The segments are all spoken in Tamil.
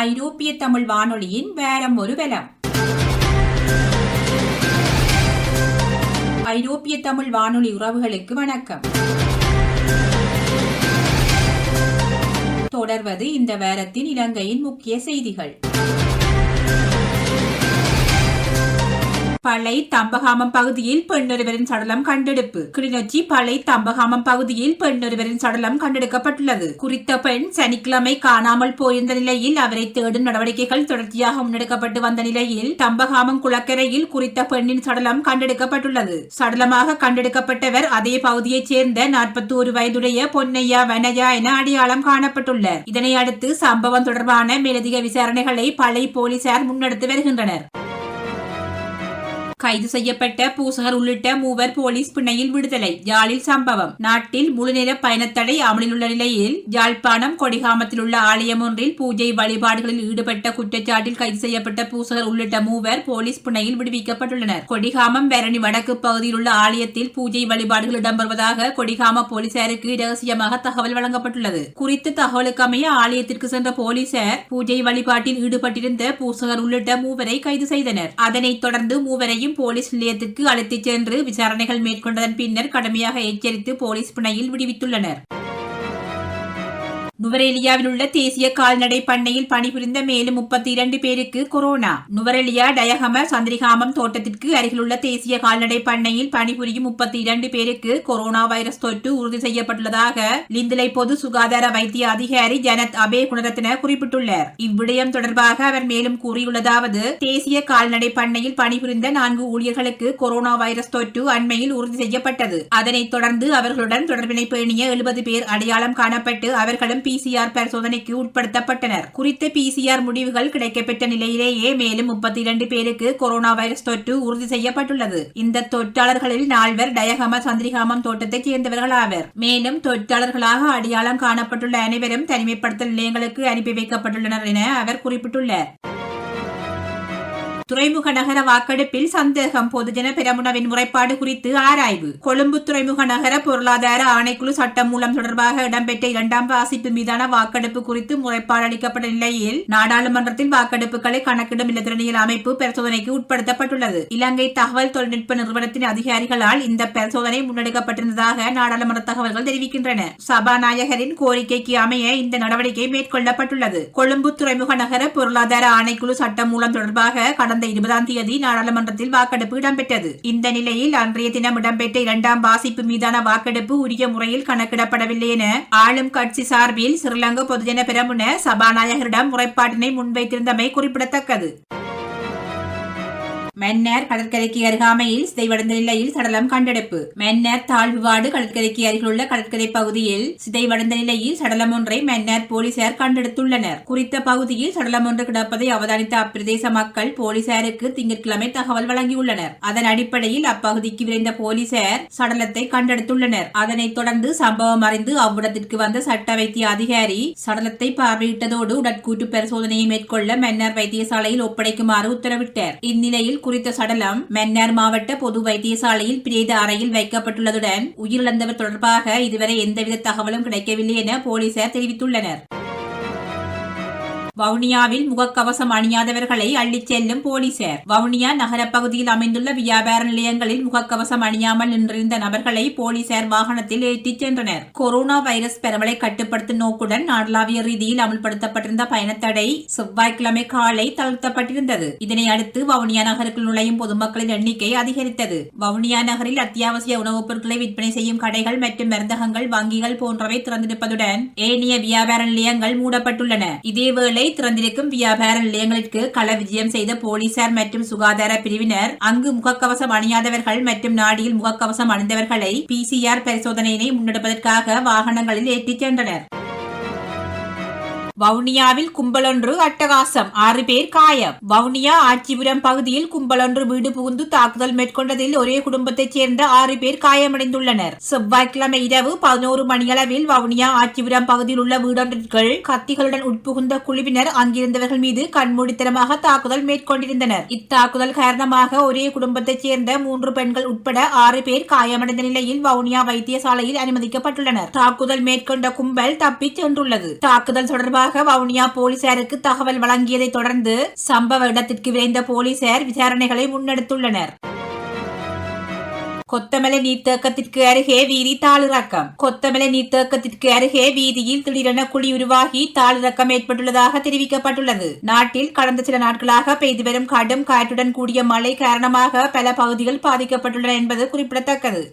ஐரோப்பிய தமிழ் வானொலியின் வேரம் ஒரு வலம். ஐரோப்பிய தமிழ் வானொலி உறவுகளுக்கு வணக்கம். தொடர்வது இந்த வாரத்தின் இலங்கையின் முக்கிய செய்திகள். பளை தம்பகாமம் பகுதியில் பெண்ணொருவரின் சடலம் கண்டெடுப்பு. கிளிநொச்சி பளை தம்பகாமம் பகுதியில் பெண்ணொருவரின் சடலம் கண்டெடுக்கப்பட்டுள்ளது. குறித்த பெண் சனிக்கிழமை காணாமல் போயிருந்த நிலையில் அவரை தேடும் நடவடிக்கைகள் தொடர்ச்சியாக முன்னெடுக்கப்பட்டு வந்த நிலையில் தம்பகாமம் குளக்கரையில் குறித்த பெண்ணின் சடலம் கண்டெடுக்கப்பட்டுள்ளது. சடலமாக கண்டெடுக்கப்பட்டவர் அதே பகுதியைச் சேர்ந்த 41 வயதுடைய பொன்னையா வனஜா என அடையாளம் காணப்பட்டுள்ளார். இதனை அடுத்து சம்பவம் தொடர்பான மேலதிக விசாரணைகளை பளை போலீசார் முன்னெடுத்து வருகின்றனர். கைது செய்யப்பட்ட பூசகர் உள்ளிட்ட 3 போலீஸ் பிணையில் விடுதலை. யாழில் சம்பவம். நாட்டில் முழுநேர பயணத்தடை அமலில் உள்ள நிலையில் யாழ்ப்பாணம் கொடிகாமத்தில் உள்ள ஆலயம் ஒன்றில் பூஜை வழிபாடுகளில் ஈடுபட்ட குற்றச்சாட்டில் கைது செய்யப்பட்ட பூசகர் உள்ளிட்ட 3 போலீஸ் பிணையில் விடுவிக்கப்பட்டுள்ளனர். கொடிகாமம் வெரணி வடக்கு பகுதியில் உள்ள ஆலயத்தில் பூஜை வழிபாடுகள் இடம்பெறுவதாக கொடிகாம போலீசாருக்கு ரகசியமாக தகவல் வழங்கப்பட்டுள்ளது. குறித்த தகவலுக்கு அமைய ஆலயத்திற்கு சென்ற போலீசார் பூஜை வழிபாட்டில் ஈடுபட்டிருந்த பூசகர் உள்ளிட்ட 3 கைது செய்தனர். அதனைத் தொடர்ந்து 3 போலீஸ் நிலையத்திற்கு அழைத்துச் சென்று விசாரணைகள் மேற்கொண்டதன் பின்னர் கடுமையாக எச்சரித்து போலீஸ் பிணையில் விடுவித்துள்ளனர். நுவரெலியாவில் உள்ள தேசிய கால்நடை பண்ணையில் பணிபுரிந்த மேலும் 32 பேருக்கு கொரோனா. நுவரெலியா டயகம சந்திரிகாமம் தோட்டத்திற்கு அருகிலுள்ள தேசிய கால்நடை பண்ணையில் பணிபுரியும் 32 பேருக்கு கொரோனா வைரஸ் தொற்று உறுதி செய்யப்பட்டுள்ளதாக லிந்தலை பொது சுகாதார வைத்திய அதிகாரி ஜனத் அபே குணரத்ன குறிப்பிட்டுள்ளார். இவ்விடயம் தொடர்பாக அவர் மேலும் கூறியுள்ளதாவது, தேசிய கால்நடை பண்ணையில் பணிபுரிந்த 4 ஊழியர்களுக்கு கொரோனா வைரஸ் தொற்று அண்மையில் உறுதி செய்யப்பட்டது. அதனைத் தொடர்ந்து அவர்களுடன் தொடர்பினை பேணிய 70 பேர் அடையாளம் காணப்பட்டு அவர்களும் PCR பரிசோதனைக்கு உட்படுத்தப்பட்டனர். குறித்த PCR முடிவுகள் கிடைக்கப்பெற்ற நிலையிலேயே மேலும் 32 பேருக்கு கொரோனா வைரஸ் தொற்று உறுதி செய்யப்பட்டுள்ளது. இந்த தொற்றாளர்களில் 4 டயகம சந்திரிகாமம் தோட்டத்தைச் சேர்ந்தவர்கள் ஆவர். மேலும் தொற்றாளர்களாக அடையாளம் காணப்பட்டுள்ள அனைவரும் தனிமைப்படுத்தல் நிலையங்களுக்கு அனுப்பி வைக்கப்பட்டுள்ளனர் என அவர் குறிப்பிட்டுள்ளார். துறைமுக நகர வாக்கெடுப்பில் சந்தேகம். பொதுஜன பெரமுனவின் முறைப்பாடு குறித்து ஆராய்வு. கொழும்பு துறைமுக நகர பொருளாதார ஆணைக்குழு சட்டம் மூலம் தொடர்பாக இடம்பெற்ற 2ஆம் வாசிப்பு மீதான வாக்கெடுப்பு குறித்து முறைப்பாடு அளிக்கப்பட்ட நிலையில் நாடாளுமன்றத்தில் வாக்கெடுப்புகளை கணக்கிடும் இலத்திரனியல் அமைப்பு பரிசோதனைக்கு உட்படுத்தப்பட்டுள்ளது. இலங்கை தகவல் தொழில்நுட்ப நிறுவனத்தின் அதிகாரிகளால் இந்த பரிசோதனை முன்னெடுக்கப்பட்டிருந்ததாக நாடாளுமன்ற தகவல்கள் தெரிவிக்கின்றன. சபாநாயகரின் கோரிக்கைக்கு அமைய இந்த நடவடிக்கை மேற்கொள்ளப்பட்டுள்ளது. கொழும்பு துறைமுக நகர பொருளாதார ஆணைக்குழு சட்டம் மூலம் தொடர்பாக கடந்த 20ஆம் தேதி நாடாளுமன்றத்தில் வாக்கெடுப்பு இடம்பெற்றது. இந்த நிலையில் அன்றைய தினம் இடம்பெற்ற 2ஆம் வாசிப்பு மீதான வாக்கெடுப்பு உரிய முறையில் கணக்கிடப்படவில்லை என ஆளும் கட்சி சார்பில் ஸ்ரீலங்கா பொதுஜன பெரமுன சபாநாயகரிடம் முறைப்பாட்டினை முன்வைத்திருந்தமை குறிப்பிடத்தக்கது. மன்னார் கடற்கரைக்கு அருகாமையில் சிதைவடைந்த நிலையில் சடலம் கண்டெடுப்பு. மன்னார் தாழ்வுவாடு கடற்கரைக்கு அருகிலுள்ள கடற்கரை பகுதியில் சிதைவடைந்த நிலையில் சடலம் ஒன்றை மன்னார் போலீசார் கண்டெடுத்துள்ளனர். குறித்த பகுதியில் சடலம் ஒன்று கிடப்பதை அவதானித்த அப்பிரதேச மக்கள் போலீசாருக்கு திங்கட்கிழமை தகவல் வழங்கியுள்ளனர். அதன் அடிப்படையில் அப்பகுதிக்கு விரைந்த போலீசார் சடலத்தை கண்டெடுத்துள்ளனர். அதனைத் தொடர்ந்து சம்பவம் அறிந்து அவ்விடத்திற்கு வந்த சட்ட வைத்திய அதிகாரி சடலத்தை பார்வையிட்டதோடு உடற்கூற்று பரிசோதனையை மேற்கொள்ள மன்னார் வைத்தியசாலையில் ஒப்படைக்குமாறு உத்தரவிட்டார். இந்நிலையில் குறித்த சடலம் மன்னார் மாவட்ட பொது வைத்தியசாலையில் பிரேத அறையில் வைக்கப்பட்டுள்ளதுடன் உயிரிழந்தவர் தொடர்பாக இதுவரை எந்தவித தகவலும் கிடைக்கவில்லை என போலீசார் தெரிவித்துள்ளனர். வவுனியாவில் முகக்கவசம் அணியாதவர்களை அள்ளிச் செல்லும் போலீசார். வவுனியா நகர பகுதியில் அமைந்துள்ள வியாபார நிலையங்களில் முகக்கவசம் அணியாமல் நின்றிருந்த நபர்களை போலீசார் வாகனத்தில் ஏற்றிச் சென்றனர். கொரோனா வைரஸ் பரவலை கட்டுப்படுத்தும் நோக்குடன் நாடளாவிய ரீதியில் அமல்படுத்தப்பட்டிருந்த பயணத்தடை செவ்வாய்க்கிழமை காலை தளர்த்தப்பட்டிருந்தது. இதனை அடுத்து வவுனியா நகருக்குள் நுழையும் பொதுமக்களின் எண்ணிக்கை அதிகரித்தது. வவுனியா நகரில் அத்தியாவசிய உணவுப் பொருட்களை விற்பனை செய்யும் கடைகள் மற்றும் மருந்தகங்கள், வங்கிகள் போன்றவை திறந்திருப்பதுடன் ஏனைய வியாபார நிலையங்கள் மூடப்பட்டுள்ளன. இதேவேளை திறந்திருக்கும் வியாபார நிலையங்களுக்கு கள விஜயம் செய்த போலீசார் மற்றும் சுகாதார பிரிவினர் அங்கு முகக்கவசம் அணியாதவர்கள் மற்றும் நாடியில் முகக்கவசம் அணிந்தவர்களை PCR பரிசோதனையினை முன்னெடுப்பதற்காக வாகனங்களில் ஏற்றிச் சென்றனர். வவுனியாவில் கும்பலொன்று அட்டகாசம், 6 பேர் காயம். வவுனியா ஆட்சிபுரம் பகுதியில் கும்பலொன்று வீடு புகுந்து தாக்குதல் மேற்கொண்டதில் ஒரே குடும்பத்தைச் சேர்ந்த 6 பேர் காயமடைந்துள்ளனர். செவ்வாய்க்கிழமை இரவு 11 மணியளவில் வவுனியா ஆட்சிபுரம் பகுதியில் உள்ள வீடொன்றிற்குள் கத்திகளுடன் உட்புகுந்த குழுவினர் அங்கிருந்தவர்கள் மீது கண்மூடித்தனமாக தாக்குதல் மேற்கொண்டிருந்தனர். இத்தாக்குதல் காரணமாக ஒரே குடும்பத்தைச் சேர்ந்த 3 பெண்கள் உட்பட 6 பேர் காயமடைந்த நிலையில் வவுனியா வைத்தியசாலையில் அனுமதிக்கப்பட்டுள்ளனர். தாக்குதல் மேற்கொண்ட கும்பல் தப்பிச் சென்றுள்ளது. தாக்குதல் தொடர்பாக தொடர்பாக வவுனியா போலீசாருக்கு தகவல் வழங்கியதை தொடர்ந்து சம்பவ இடத்திற்கு விரைந்த போலீசார் விசாரணைகளை முன்னெடுத்துள்ளனர். கொத்தமலை நீர்த்தேக்கத்திற்கு அருகே வீதி தாளிறக்கம். கொத்தமலை நீர்த்தேக்கத்திற்கு அருகே வீதியில் திடீரென குழி உருவாகி தாளிறக்கம் ஏற்பட்டுள்ளதாக தெரிவிக்கப்பட்டுள்ளது. நாட்டில் கடந்த சில நாட்களாக பெய்து வரும் கடும் காற்றுடன் கூடிய மழை காரணமாக பல பகுதிகள் பாதிக்கப்பட்டுள்ளன என்பது குறிப்பிடத்தக்கது.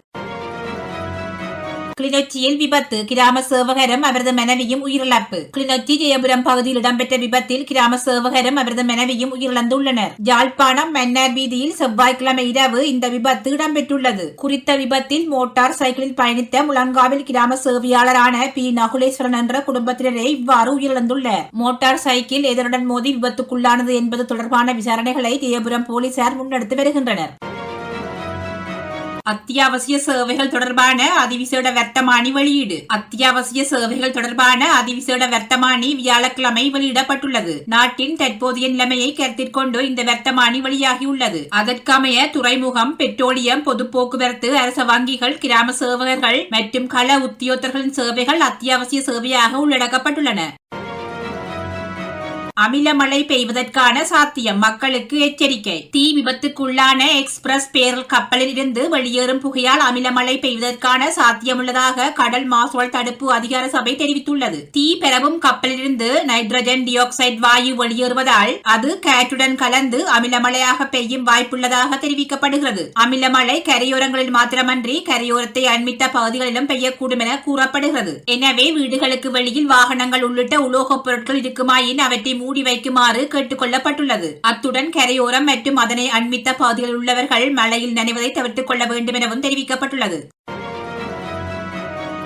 கிளிநொச்சியில் விபத்து, கிராம சேவகரும் அவரது மனைவியும் உயிரிழப்பு. கிளிநொச்சி ஜெயபுரம் பகுதியில் இடம்பெற்ற விபத்தில் கிராம சேவகரும் அவரது மனைவியும் உயிரிழந்துள்ளனர். யாழ்ப்பாணம் மன்னார் வீதியில் செவ்வாய்க்கிழமை இரவு இந்த விபத்து இடம்பெற்றுள்ளது. குறித்த விபத்தில் மோட்டார் சைக்கிளில் பயணித்த முழங்காவில் கிராம சேவையாளரான பி. நகுலேஸ்வரன் என்ற குடும்பத்தினரே இவ்வாறு உயிரிழந்துள்ளார். மோட்டார் சைக்கிள் எதனுடன் மோதி விபத்துக்குள்ளானது என்பது தொடர்பான விசாரணைகளை ஜெயபுரம் போலீசார் முன்னெடுத்து வருகின்றனர். அத்தியாவசிய சேவைகள் தொடர்பான அதிவிசேட வர்த்தமானி வெளியீடு. அத்தியாவசிய சேவைகள் தொடர்பான அதிவிசேட வர்த்தமானி வியாழக்கிழமை வெளியிடப்பட்டுள்ளது. நாட்டின் தற்போதைய நிலைமையை கருத்தில் கொண்டு இந்த வர்த்தமானி வெளியாகியுள்ளது. அதற்கமைய துறைமுகம், பெட்ரோலியம், பொது போக்குவரத்து, அரச வங்கிகள், கிராம சேவகர்கள் மற்றும் கள உத்தியோகர்களின் சேவைகள் அத்தியாவசிய சேவையாக உள்ளடக்கப்பட்டுள்ளன. அமிலமழை பெய்வதற்கான சாத்தியம், மக்களுக்கு எச்சரிக்கை. தீ விபத்துக்குள்ளான எக்ஸ்பிரஸ் பேரல் கப்பலில் இருந்து வெளியேறும் புகையால் அமிலமழை பெய்வதற்கான சாத்தியம் உள்ளதாக கடல் மாசுபாடு தடுப்பு அதிகார சபை தெரிவித்துள்ளது. தீ பெறவும் கப்பலிலிருந்து நைட்ரஜன் டை ஆக்சைடு வாயு வெளியேறுவதால் அது காற்றுடன் கலந்து அமிலமழையாக பெய்யும் வாய்ப்புள்ளதாக தெரிவிக்கப்படுகிறது. அமிலமழை கரையோரங்களில் மாத்திரமன்றி கரையோரத்தை அண்மித்த பகுதிகளிலும் பெய்யக்கூடும் என கூறப்படுகிறது. எனவே வீடுகளுக்கு வெளியில் வாகனங்கள் உள்ளிட்ட உலோகப் பொருட்கள் இருக்குமாயின் அவற்றை மூடி வைக்குமாறு கேட்டுக் கொள்ளப்பட்டுள்ளது. அத்துடன் கரையோரம் மற்றும் அதனை அண்மித்த பகுதிகளில் உள்ளவர்கள் மழையில் நனைவதை தவிர்த்துக் கொள்ள வேண்டும் எனவும் தெரிவிக்கப்பட்டுள்ளது.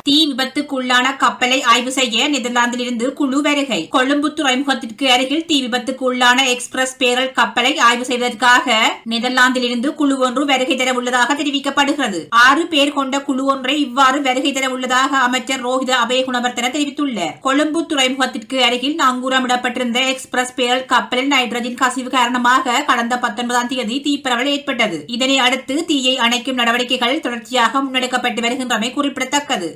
தீ விபத்துக்குள்ளான கப்பலை ஆய்வு செய்ய நெதர்லாந்தில் இருந்து குழு வருகை. கொழும்பு துறைமுகத்திற்கு அருகில் தீ விபத்துக்குள்ளான எக்ஸ்பிரஸ் பேரல் கப்பலை ஆய்வு செய்வதற்காக நெதர்லாந்தில் இருந்து குழு ஒன்று வருகை தர உள்ளதாக தெரிவிக்கப்படுகிறது. 6 பேர் கொண்ட குழு ஒன்றை இவ்வாறு வருகை தர உள்ளதாக அமைச்சர் ரோஹித அபயகுணவர்த்தன தெரிவித்துள்ளார். கொழும்பு துறைமுகத்திற்கு அருகில் நாங்கூரமிடப்பட்டிருந்த எக்ஸ்பிரஸ் பேரல் கப்பலில் நைட்ரஜன் கசிவு காரணமாக கடந்த 19ஆம் தேதி தீப்பரவல் ஏற்பட்டது. இதனை அடுத்து தீயை அணைக்கும் நடவடிக்கைகள் தொடர்ச்சியாக முன்னெடுக்கப்பட்டு வருகின்றமை குறிப்பிடத்தக்கது.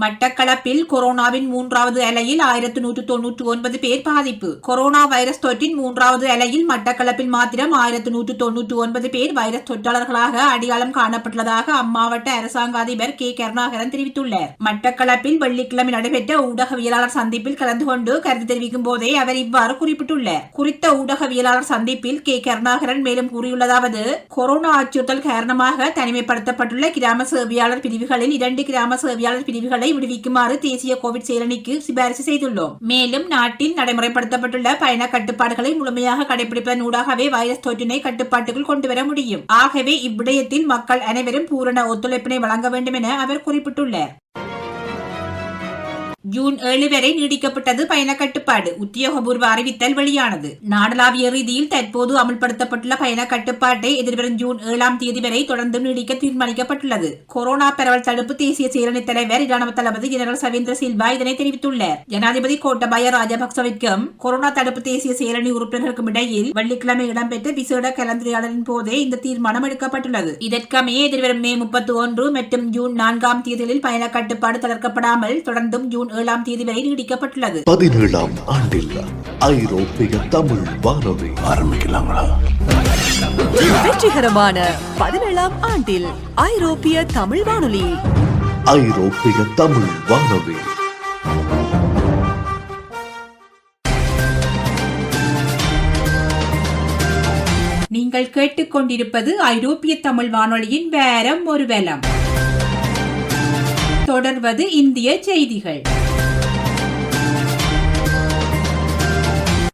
மட்டக்களப்பில் கொரோனாவின் 3வது அலையில் 1199 பேர் பாதிப்பு. கொரோனா வைரஸ் தொற்றின் 3வது அலையில் மட்டக்களப்பில் மாத்திரம் 1199 பேர் வைரஸ் தொற்றாளர்களாக அடையாளம் காணப்பட்டுள்ளதாக அம்மாவட்ட அரசாங்க அதிபர் கே. கருணாகரன் தெரிவித்துள்ளார். மட்டக்களப்பில் வெள்ளிக்கிழமை நடைபெற்ற ஊடகவியலாளர் சந்திப்பில் கலந்து கொண்டு கருத்து தெரிவிக்கும் போதே அவர் இவ்வாறு குறிப்பிட்டுள்ளார். குறித்த ஊடகவியலாளர் சந்திப்பில் கே. கருணாகரன் மேலும் கூறியுள்ளதாவது, கொரோனா அச்சுறுத்தல் காரணமாக தனிமைப்படுத்தப்பட்டுள்ள கிராம சேவையாளர் பிரிவுகளில் 2 கிராம சேவையாளர் பிரிவுகளை விடுவிக்குமாறு தேசிய கோவிட் செயலணிக்கு சிபாரிசு செய்துள்ளோம். மேலும் நாட்டில் நடைமுறைப்படுத்தப்பட்டுள்ள பயண கட்டுப்பாடுகளை முழுமையாக கடைபிடிப்பதன் ஊடாகவே வைரஸ் தொற்றினை கட்டுப்பாட்டுக்குள் கொண்டுவர முடியும். ஆகவே இவ்விடயத்தில் மக்கள் அனைவரும் பூரண ஒத்துழைப்பினை வழங்க வேண்டும் என அவர் குறிப்பிட்டுள்ளார். ஜூன் 7 வரை நீடிக்கப்பட்டது பயண கட்டுப்பாடு. உத்தியோகபூர்வ அறிவித்தல் வெளியானது. நாடளாவிய ரீதியில் தற்போது அமல்படுத்தப்பட்டுள்ள பயண கட்டுப்பாட்டை எதிர்வரும் ஜூன் 7ஆம் தேதி வரை தொடர்ந்து நீடிக்க தீர்மானிக்கப்பட்டுள்ளது. கொரோனா பரவல் தடுப்பு தேசிய செயலணி தலைவர் இராணுவ தளபதி ஜெனரல் சவேந்திர சில்வா இதனை தெரிவித்துள்ளார். ஜனாதிபதி கோட்டபாய ராஜபக்சவிற்கும் கொரோனா தடுப்பு தேசிய செயலணி உறுப்பினர்களுக்கும் இடையில் வெள்ளிக்கிழமை இடம்பெற்ற விசேட கலந்துரையாடலின் போதே இந்த தீர்மானம் எடுக்கப்பட்டுள்ளது. இதற்கமைய எதிர்வரும் மே 31 மற்றும் ஜூன் 4ஆம் தேதிகளில் பயண கட்டுப்பாடு தளர்க்கப்படாமல் தொடர்ந்தும் ஜூன் 7ஆம் தேதி வரை நீடிக்கப்பட்டுள்ளது. 17ஆம் ஆண்டில் ஐரோப்பிய தமிழ் வானொலி ஆரம்பிக்கலாங்களா? வெற்றிகரமான 17ஆம் ஆண்டில் ஐரோப்பிய தமிழ் வானொலி. ஐரோப்பிய தமிழ் வானொலி நீங்கள் கேட்டுக்கொண்டிருப்பது ஐரோப்பிய தமிழ் வானொலியின் வேரம் ஒரு வேலம். தொடர்வது இந்திய செய்திகள்.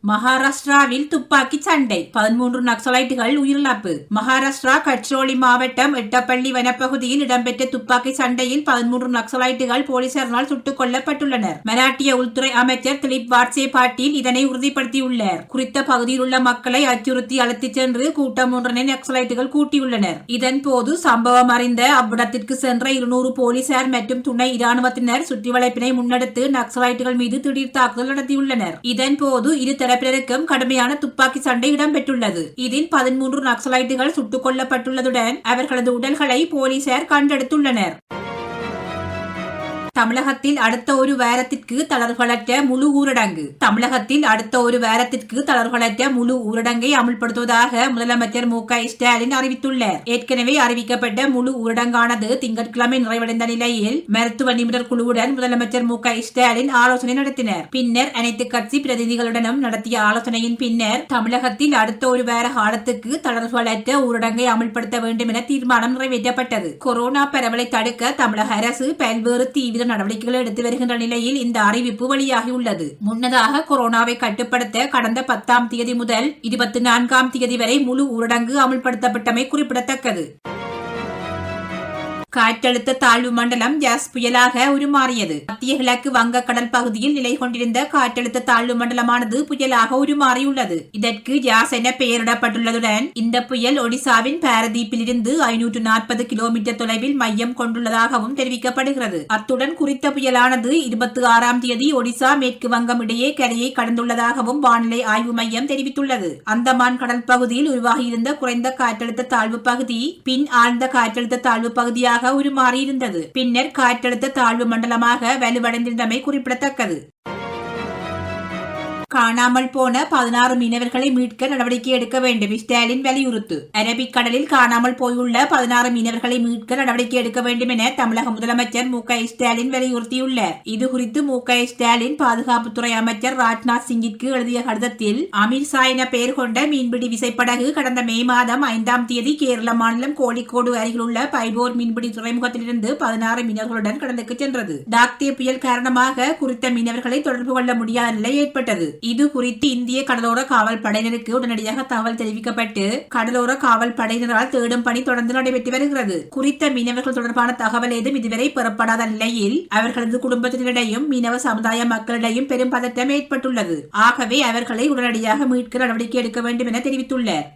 மகாராஷ்டிராவில் துப்பாக்கி சண்டை, 13 நக்சலைட்டுகள் உயிரிழப்பு. மகாராஷ்டிரா கட்ரோலி மாவட்டம் எட்டப்பள்ளி வனப்பகுதியில் இடம்பெற்ற துப்பாக்கி சண்டையில் 13 நக்சலைட்டுகள் போலீசாரால் சுட்டுக் கொல்லப்பட்டுள்ளனர். மராட்டிய உள்துறை அமைச்சர் திலீப் வாட்சே பாட்டீல் இதனை உறுதிப்படுத்தியுள்ளார். குறித்த பகுதியில் உள்ள மக்களை அச்சுறுத்தி அழைத்துச் சென்று கூட்டம் ஒன்றினை நக்சலைட்டுகள் கூட்டியுள்ளனர். இதன்போது சம்பவம் அறிந்த அவ்விடத்திற்கு சென்ற 200 போலீசார் மற்றும் துணை இராணுவத்தினர் சுற்றி வளைப்பினை முன்னெடுத்து நக்சலைட்டுகள் மீது திடீர் தாக்குதல் நடத்தியுள்ளனர். இதன்போது இரு தரப்பினருக்கும் கடுமையான துப்பாக்கி சண்டை இடம்பெற்றுள்ளது. இதில் 13 நக்சலைட்டுகள் சுட்டுக் கொல்லப்பட்டுள்ளதுடன் அவர்களது உடல்களை போலீசார் கண்டெடுத்துள்ளனர். தமிழகத்தில் அடுத்த ஒரு வாரத்திற்கு தளர்வுகளற்ற முழு ஊரடங்கு. தமிழகத்தில் அடுத்த ஒரு வாரத்திற்கு தளர்வுகளற்ற முழு ஊரடங்கை அமல்படுத்துவதாக முதலமைச்சர் மு க ஸ்டாலின் அறிவித்துள்ளார். ஏற்கனவே அறிவிக்கப்பட்ட முழு ஊரடங்கானது திங்கட்கிழமை நிறைவடைந்த நிலையில் மருத்துவ நிபுணர் குழுவுடன் முதலமைச்சர் மு க ஸ்டாலின் ஆலோசனை நடத்தினர். பின்னர் அனைத்து கட்சி பிரதிநிதிகளுடனும் நடத்திய ஆலோசனையின் பின்னர் தமிழகத்தில் அடுத்த ஒரு வார காலத்துக்கு தளர்வுகளற்ற ஊரடங்கை அமல்படுத்த வேண்டும் என தீர்மானம் நிறைவேற்றப்பட்டது. கொரோனா பரவலை தடுக்க தமிழக அரசு பல்வேறு தீவிர நடவடிக்கைகள் எடுத்து வருகின்ற நிலையில் இந்த அறிவிப்பு வெளியாகியுள்ளது. முன்னதாக கொரோனாவை கட்டுப்படுத்த கடந்த 10ஆம் தேதி முதல் 24ஆம் தேதி வரை முழு ஊரடங்கு அமல்படுத்தப்பட்டமை குறிப்பிடத்தக்கது. காற்றழுத்த தாழ்வு மண்டலம் ஜாஸ் புயலாக உருமாறியது. மத்திய கிழக்கு வங்கக்கடல் பகுதியில் நிலை கொண்டிருந்த காற்றழுத்த தாழ்வு மண்டலமானது புயலாக உருமாறியுள்ளது. இதற்கு ஜாஸ் என பெயரிடப்பட்டுள்ளதுடன் இந்த புயல் ஒடிசாவின் பாரதீப்பில் இருந்து 540 கிலோமீட்டர் தொலைவில் மையம் கொண்டுள்ளதாகவும் தெரிவிக்கப்படுகிறது. அத்துடன் குறித்த புயலானது 26ஆம் தேதி ஒடிசா மேற்கு வங்கம் இடையே கரையை கடந்துள்ளதாகவும் வானிலை ஆய்வு மையம் தெரிவித்துள்ளது. அந்தமான் கடல் பகுதியில் உருவாகியிருந்த குறைந்த காற்றழுத்த தாழ்வு பகுதி பின் ஆழ்ந்த காற்றழுத்த தாழ்வு பகுதியாக உருமாறியிருந்தது. பின்னர் காற்றழுத்த தாழ்வு மண்டலமாக வலுவடைந்திருந்தமை குறிப்பிடத்தக்கது. காணாமல் போன 16 மீனவர்களை மீட்க நடவடிக்கை எடுக்க வேண்டும் ஸ்டாலின் வலியுறுத்து. அரபிக்கடலில் காணாமல் போயுள்ள 16 மீனவர்களை மீட்க நடவடிக்கை எடுக்க வேண்டும் என தமிழக முதலமைச்சர் மு க ஸ்டாலின் வலியுறுத்தியுள்ளார். இதுகுறித்து மு க ஸ்டாலின் பாதுகாப்புத்துறை அமைச்சர் ராஜ்நாத் சிங்கிற்கு எழுதிய கடிதத்தில் அமீர்ஷா என பெயர் கொண்ட மீன்பிடி விசைப்படகு கடந்த மே மாதம் 5ஆம் தேதி கேரள மாநிலம் கோழிக்கோடு அருகிலுள்ள பைபோர் மீன்பிடி துறைமுகத்திலிருந்து 16 மீனவர்களுடன் கடலுக்கு சென்றது. டாக்டே புயல் காரணமாக குறித்த மீனவர்களை தொடர்பு கொள்ள முடியாத நிலை ஏற்பட்டது. இது குறித்து இந்திய கடலோர காவல் படையினருக்கு உடனடியாக தகவல் தெரிவிக்கப்பட்டு கடலோர காவல் படையினரால் தேடும் பணி தொடர்ந்து நடைபெற்று வருகிறது. குறித்த மீனவர்கள் தொடர்பான தகவல் ஏதும் இதுவரை பெறப்படாத நிலையில் அவர்களது குடும்பத்தினரிடையும் மீனவ சமுதாய மக்களிடையும் பெரும் பதட்டம் ஏற்பட்டுள்ளது. ஆகவே அவர்களை உடனடியாக மீட்க நடவடிக்கை எடுக்க வேண்டும் என தெரிவித்துள்ளார்.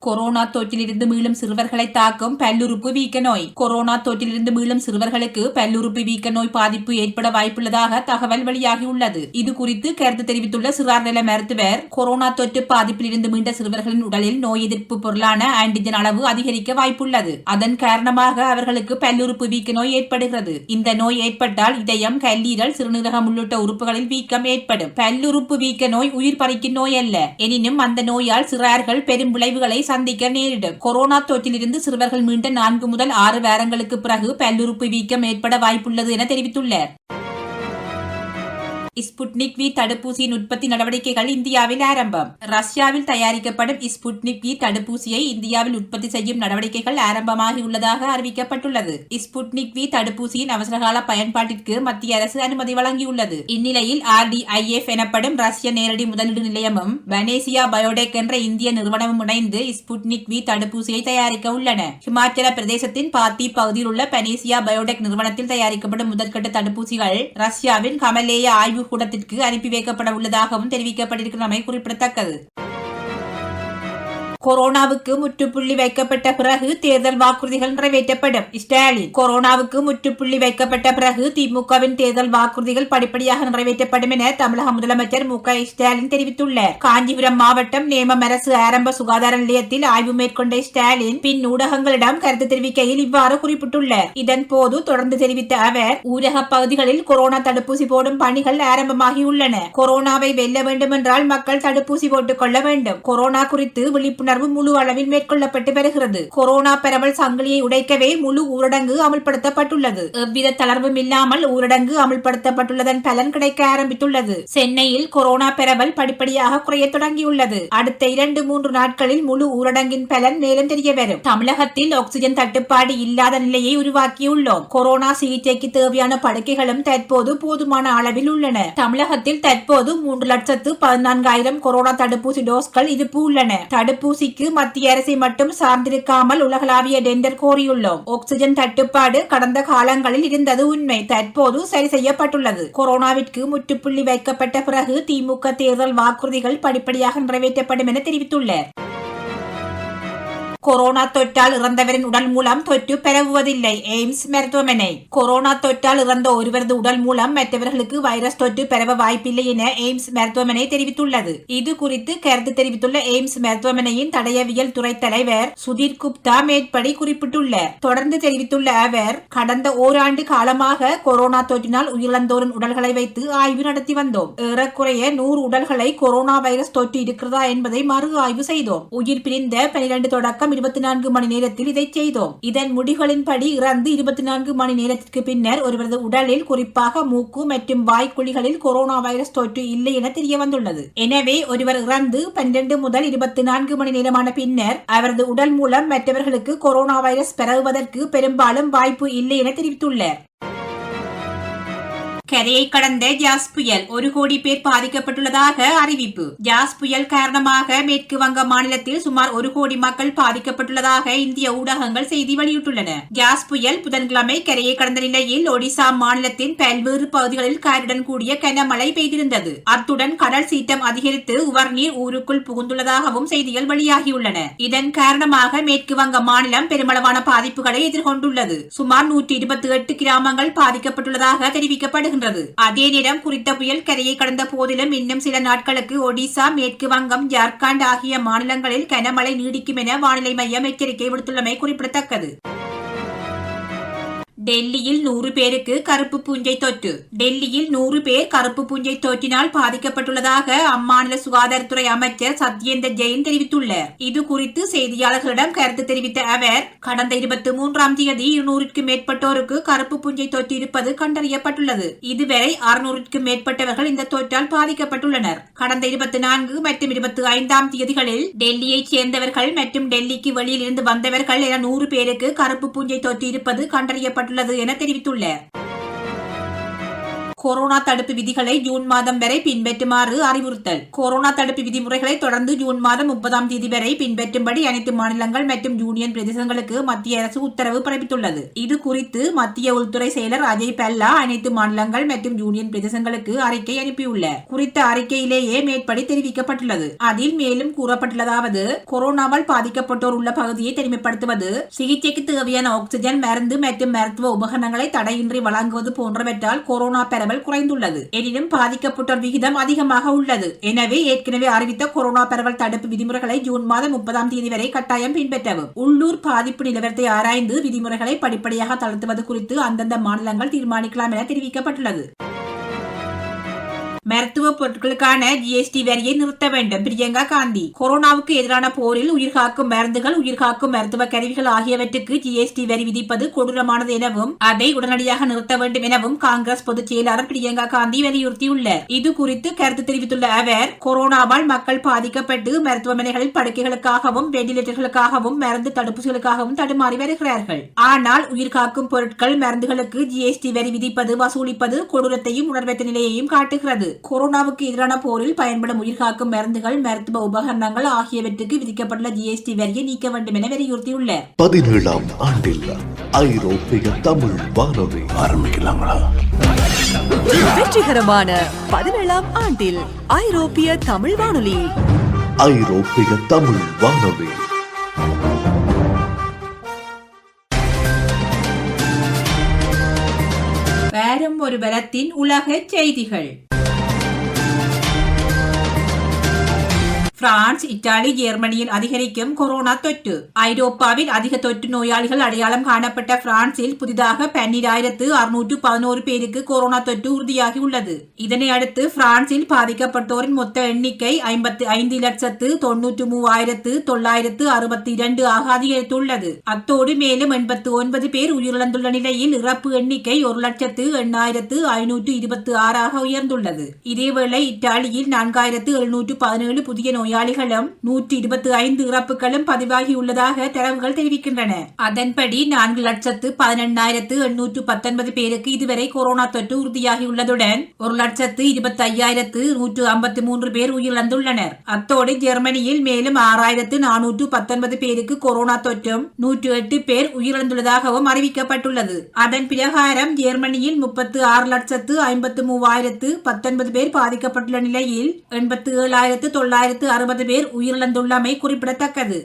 கொரோனா தொற்றிலிருந்து மீளும் சிறுவர்களை தாக்கும் பல்லுறுப்பு வீக்க நோய். கொரோனா தொற்றிலிருந்து மீளும் சிறுவர்களுக்கு பல்லுறுப்பு வீக்க நோய் பாதிப்பு ஏற்பட வாய்ப்புள்ளதாக தகவல் வெளியாகியுள்ளது. இது குறித்து கருத்து தெரிவித்துள்ள சிறார் நல மருத்துவர், கொரோனா தொற்று பாதிப்பில் இருந்து மீண்ட சிறுவர்களின் உடலில் நோய் எதிர்ப்பு பொருளான ஆன்டிஜன் அளவு அதிகரிக்க வாய்ப்புள்ளது. அதன் காரணமாக அவர்களுக்கு பல்லுறுப்பு வீக்க நோய் ஏற்படுகிறது. இந்த நோய் ஏற்பட்டால் இதயம், கல்லீரல், சிறுநீரகம் உள்ளிட்ட உறுப்புகளில் வீக்கம் ஏற்படும். பல்லுறுப்பு வீக்க நோய் உயிர் பறிக்கும் நோய் அல்ல. எனினும் அந்த நோயால் சிறார்கள் பெரும் விளைவுகளை சந்திக்க நேரிடும். கொரோனா தொற்றிலிருந்து சிறுவர்கள் மீண்ட 4 முதல் 6 வாரங்களுக்கு பிறகு பல்லுறுப்பு வீக்கம் ஏற்பட வாய்ப்புள்ளது என தெரிவித்துள்ளார். ஸ்புட்னிக் வி தடுப்பூசியின் உற்பத்தி நடவடிக்கைகள் இந்தியாவில் ஆரம்பம். ரஷ்யாவில் தயாரிக்கப்படும் ஸ்புட்னிக் வி தடுப்பூசியை இந்தியாவில் உற்பத்தி செய்யும் நடவடிக்கைகள் ஆரம்பமாகியுள்ளதாக அறிவிக்கப்பட்டுள்ளது. ஸ்புட்னிக் வி தடுப்பூசியின் அவசரகால பயன்பாட்டிற்கு மத்திய அரசு அனுமதி வழங்கியுள்ளது. இந்நிலையில் RDIF எனப்படும் ரஷ்ய நேரடி முதலீடு நிலையமும் பனேசியா பயோடெக் என்ற இந்திய நிறுவனமும் இணைந்து ஸ்புட்னிக் வி தடுப்பூசியை தயாரிக்க உள்ளன. ஹிமாச்சல பிரதேசத்தின் பாத்தி பகுதியில் உள்ள பனேசியா பயோடெக் நிறுவனத்தில் தயாரிக்கப்படும் முதற்கட்ட தடுப்பூசிகள் ரஷ்யாவின் கமலேய ஆய்வு கூடத்திற்கு அனுப்பி வைக்கப்பட உள்ளதாகவும் தெரிவிக்கப்பட்டிருக்கிறமை குறிப்பிடத்தக்கது. கொரோனாவுக்கு முற்றுப்புள்ளி வைக்கப்பட்ட பிறகு தேர்தல் வாக்குறுதிகள் நிறைவேற்றப்படும் ஸ்டாலின். கொரோனாவுக்கு முற்றுப்புள்ளி வைக்கப்பட்ட பிறகு திமுகவின் தேர்தல் வாக்குறுதிகள் படிப்படியாக நிறைவேற்றப்படும் என தமிழக முதலமைச்சர் மு க ஸ்டாலின் தெரிவித்துள்ளார். காஞ்சிபுரம் மாவட்டம் நேமம் அரசு ஆரம்ப சுகாதார நிலையத்தில் ஆய்வு மேற்கொண்ட ஸ்டாலின் பின் ஊடகங்களிடம் கருத்து தெரிவிக்கையில் இவ்வாறு குறிப்பிட்டுள்ளார். இதன் போது தொடர்ந்து தெரிவித்த அவர், ஊரக பகுதிகளில் கொரோனா தடுப்பூசி போடும் பணிகள் ஆரம்பமாகியுள்ளன. கொரோனாவை வெல்ல வேண்டும் என்றால் மக்கள் தடுப்பூசி போட்டுக் கொள்ள வேண்டும். கொரோனா குறித்து விழிப்புணர்வு முழு அளவில் மேற்கொள்ளப்பட்டு வருகிறது. கொரோனா பரவல் சங்கிலியை உடைக்கவே முழு ஊரடங்கு அமல்படுத்தப்பட்டுள்ளது. எவ்வித தளர்வும் இல்லாமல் ஊரடங்கு அமல்படுத்தப்பட்டுள்ளதன் பலன் கிடைக்க ஆரம்பித்துள்ளது. சென்னையில் கொரோனா பரவல் படிப்படியாக குறைய தொடங்கியுள்ளது. அடுத்த 2-3 நாட்களில் முழு ஊரடங்கின் பலன் மேலும் தெரிய வரும். தமிழகத்தில் ஆக்சிஜன் தட்டுப்பாடு இல்லாத நிலையை உருவாக்கியுள்ளோம். கொரோனா சிகிச்சைக்கு தேவையான படுக்கைகளும் தற்போது போதுமான அளவில் உள்ளன. தமிழகத்தில் தற்போது 3,14,000 கொரோனா தடுப்பூசி டோஸ்கள் இருப்பு உள்ளன. தடுப்பூசிக்கு மத்திய அரசை மட்டும் சார்ந்திருக்காமல் உலகளாவிய டெண்டர் கோரியுள்ளோம். ஆக்சிஜன் தட்டுப்பாடு கடந்த காலங்களில் இருந்தது உண்மை. தற்போது சரி செய்யப்பட்டுள்ளது. கொரோனாவிற்கு முற்றுப்புள்ளி வைக்கப்பட்ட பிறகு திமுக தேர்தல் வாக்குறுதிகள் படிப்படியாக நிறைவேற்றப்படும் என தெரிவித்துள்ளார். கொரோனா தொற்றால் இறந்தவரின் உடல் மூலம் தொற்று பரவுவதில்லை. எய்ம்ஸ் மருத்துவமனை. கொரோனா தொற்றால் இறந்த ஒருவரது உடல் மூலம் மற்றவர்களுக்கு வைரஸ் தொற்று பரவ வாய்ப்பில்லை என எய்ம்ஸ் மருத்துவமனை தெரிவித்துள்ளது. இது குறித்து கருத்து தெரிவித்துள்ள எய்ம்ஸ் மருத்துவமனையின் தடயவியல் துறை தலைவர் சுதீர் குப்தா மேற்படி குறிப்பிட்டுள்ளார். தொடர்ந்து தெரிவித்துள்ள அவர், கடந்த ஓராண்டு காலமாக கொரோனா தொற்றினால் உயிரிழந்தோரின் உடல்களை வைத்து ஆய்வு நடத்தி வந்தோம். ஏறக்குறைய 100 உடல்களை கொரோனா வைரஸ் தொற்று இருக்கிறதா என்பதை மறு ஆய்வு செய்தோம். உயிர் பிரிந்த 12 தொடக்கம் 24 மணி நேரத்தில் இதை செய்தோம். இதன் முடிவுகளின்படி இறந்து 24 மணி நேரத்திற்கு பின்னர் ஒருவரது உடலில், குறிப்பாக மூக்கு மற்றும் வாய்க்குழிகளில் கொரோனா வைரஸ் தொற்று இல்லை என தெரிய வந்துள்ளது. எனவே ஒருவர் இறந்து 12 முதல் 24 மணி நேரமான பின்னர் அவரது உடல் மூலம் மற்றவர்களுக்கு கொரோனா வைரஸ் பரவுவதற்கு பெரும்பாலும் வாய்ப்பு இல்லை என தெரிவித்துள்ளார். கரையை கடந்த ஜாஸ் புயல் 1 கோடி பேர் பாதிக்கப்பட்டுள்ளதாக அறிவிப்பு. ஜாஸ் புயல் காரணமாக மேற்கு வங்க மாநிலத்தில் சுமார் 1 கோடி மக்கள் பாதிக்கப்பட்டுள்ளதாக இந்திய ஊடகங்கள் செய்தி வெளியிட்டுள்ளன. ஜாஸ் புயல் புதன்கிழமை கரையை கடந்த நிலையில் ஒடிசா மாநிலத்தின் பல்வேறு பகுதிகளில் காற்றுடன் கூடிய கனமழை பெய்திருந்தது. அத்துடன் கடல் சீற்றம் அதிகரித்து உவர்நீர் ஊருக்குள் புகுந்துள்ளதாகவும் செய்திகள் வெளியாகியுள்ளன. இதன் காரணமாக மேற்கு வங்க மாநிலம் பெருமளவான பாதிப்புகளை எதிர்கொண்டுள்ளது. சுமார் 128 கிராமங்கள் பாதிக்கப்பட்டுள்ளதாக தெரிவிக்கப்படுகிறது. அதே நேரம் குறித்த புயல் கரையை கடந்த போதிலும் இன்னும் சில நாட்களுக்கு ஒடிசா, மேற்கு வங்கம், ஜார்க்கண்ட் ஆகிய மாநிலங்களில் கனமழை நீடிக்கும் என வானிலை மையம் எச்சரிக்கை விடுத்துள்ளமை குறிப்பிடத்தக்கது. டெல்லியில் 100 பேருக்கு கருப்பு பூஞ்சை தொற்று. டெல்லியில் 100 பேர் கருப்பு பூஞ்சை தொற்றினால் பாதிக்கப்பட்டுள்ளதாக அம்மாநில சுகாதாரத்துறை அமைச்சர் சத்யேந்தர் ஜெயின் தெரிவித்துள்ளார். இது குறித்து செய்தியாளர்களிடம் கருத்து தெரிவித்த அவர், கடந்த 23ஆம் தேதி 200க்கும் மேற்பட்டோருக்கு கருப்பு பூஞ்சை தொற்று இருப்பது கண்டறியப்பட்டுள்ளது. இதுவரை 600க்கும் மேற்பட்டவர்கள் இந்த தொற்றால் பாதிக்கப்பட்டுள்ளனர். கடந்த 24 மற்றும் 25ஆம் தேதிகளில் டெல்லியைச் சேர்ந்தவர்கள் மற்றும் டெல்லிக்கு வெளியில் இருந்து வந்தவர்கள் என 100 பேருக்கு கருப்பு பூஞ்சை தொற்று இருப்பது கண்டறியப்பட்டுள்ளது என தெரிவித்துள்ளார். கொரோனா தடுப்பு விதிகளை ஜூன் மாதம் வரை பின்பற்றுமாறு அறிவுறுத்தல். கொரோனா தடுப்பு விதிமுறைகளை தொடர்ந்து ஜூன் மாதம் 30ஆம் தேதி வரை பின்பற்றும்படி அனைத்து மாநிலங்கள் மற்றும் யூனியன் பிரதேசங்களுக்கு மத்திய அரசு உத்தரவு பிறப்பித்துள்ளது. இது குறித்து மத்திய உள்துறை செயலர் அஜய் பல்லா அனைத்து மாநிலங்கள் மற்றும் யூனியன் பிரதேசங்களுக்கு அறிக்கை அனுப்பியுள்ளார். குறித்த அறிக்கையிலேயே மேற்படி தெரிவிக்கப்பட்டுள்ளது. அதில் மேலும் கூறப்பட்டுள்ளதாவது, கொரோனாவால் பாதிக்கப்பட்டோர் உள்ள பகுதியை தனிமைப்படுத்துவது, சிகிச்சைக்கு தேவையான ஆக்சிஜன், மருந்து மற்றும் மருத்துவ உபகரணங்களை தடையின்றி வழங்குவது போன்றவற்றால் கொரோனா பரவல் குறைந்துள்ளது. எனினும் பாதிக்கப்பட்டோர் விகிதம் அதிகமாக உள்ளது. எனவே ஏற்கனவே அறிவித்த கொரோனா பரவல் தடுப்பு விதிமுறைகளை ஜூன் மாதம் 30ஆம் தேதி வரை கட்டாயம் பின்பற்றவும். உள்ளூர் பாதிப்பு நிலவரத்தை ஆராய்ந்து விதிமுறைகளை படிப்படியாக தளர்த்துவது குறித்து அந்தந்த மாநிலங்கள் தீர்மானிக்கலாம் என தெரிவிக்கப்பட்டுள்ளது. மருத்துவ பொருட்களுக்கான GST வரியை நிறுத்த வேண்டும். பிரியங்கா காந்தி. கொரோனாவுக்கு எதிரான போரில் உயிர்காக்கும் மருந்துகள், உயிர்காக்கும் மருத்துவ கருவிகள் ஆகியவற்றுக்கு GST வரி விதிப்பது கொடூரமானது எனவும் அதை உடனடியாக நிறுத்த வேண்டும் எனவும் காங்கிரஸ் பொதுச் செயலாளர் பிரியங்கா காந்தி வலியுறுத்தியுள்ளார். இது குறித்து கருத்து தெரிவித்துள்ள அவர், கொரோனாவால் மக்கள் பாதிக்கப்பட்டு மருத்துவமனைகளில் படுக்கைகளுக்காகவும் வெண்டிலேட்டர்களுக்காகவும் மருந்து தடுப்பூசிகளுக்காகவும் தடுமாறி வருகிறார்கள். ஆனால் உயிர்காக்கும் பொருட்கள், மருந்துகளுக்கு GST வரி விதிப்பது, வசூலிப்பது கொடூரத்தையும் உணர்வற்ற நிலையையும் காட்டுகிறது. கொரோனாவுக்கு எதிரான போரில் பயன்படும் உயிர்காக்கும் மருந்துகள், மருத்துவ உபகரணங்கள் ஆகியவற்றுக்கு விதிக்கப்பட்டுள்ள GST வரியை நீக்க வேண்டும் என வலியுறுத்தியுள்ளார். 17ஆம் ஆண்டில் ஐரோப்பிய தமிழ் வானொலி ஆரம்பிக்கலாங்களா? வெற்றிகரமான 17ஆம் ஆண்டில் ஐரோப்பிய தமிழ் வானொலி. ஐரோப்பிய தமிழ் வானொலி. வாரம் ஒரு பலத்தின் உலக செய்திகள். பிரான்ஸ், இத்தாலி, ஜெர்மனியில் அதிகரிக்கும் கொரோனா தொற்று. ஐரோப்பாவில் அதிக தொற்று நோயாளிகள் அடையாளம் காணப்பட்ட பிரான்சில் புதிதாக 12,611 பேருக்கு கொரோனா தொற்று உறுதியாகியுள்ளது. இதனை அடுத்து பிரான்சில் பாதிக்கப்பட்டோரின் மொத்த எண்ணிக்கை 55,93,962 ஆக அதிகரித்துள்ளது. அத்தோடு மேலும் 89 பேர் உயிரிழந்துள்ள நிலையில் இறப்பு எண்ணிக்கை 1,08,526 ஆக உயர்ந்துள்ளது. இதேவேளை இத்தாலியில் 4,717 புதிய நோயாளிகளும் 125 இறப்புகளும் பதிவாகியுள்ளதாக தரவுகள் தெரிவிக்கின்றன. அதன்படி 4,18,819 பேருக்கு இதுவரை கொரோனா தொற்று உறுதியாகியுள்ளதுடன் 1,25,153 பேர் உயிரிழந்துள்ளனர். அத்தோடு ஜெர்மனியில் மேலும் 6,419 பேருக்கு கொரோனா தொற்றும் 108 பேர் உயிரிழந்துள்ளதாகவும் அறிவிக்கப்பட்டுள்ளது. அதன் பிரகாரம் ஜெர்மனியில் 36,53,019 பேர் பாதிக்கப்பட்டுள்ள நிலையில் 87,960 பேர் உயிரிழந்துள்ளமை குறிப்பிடத்தக்கது.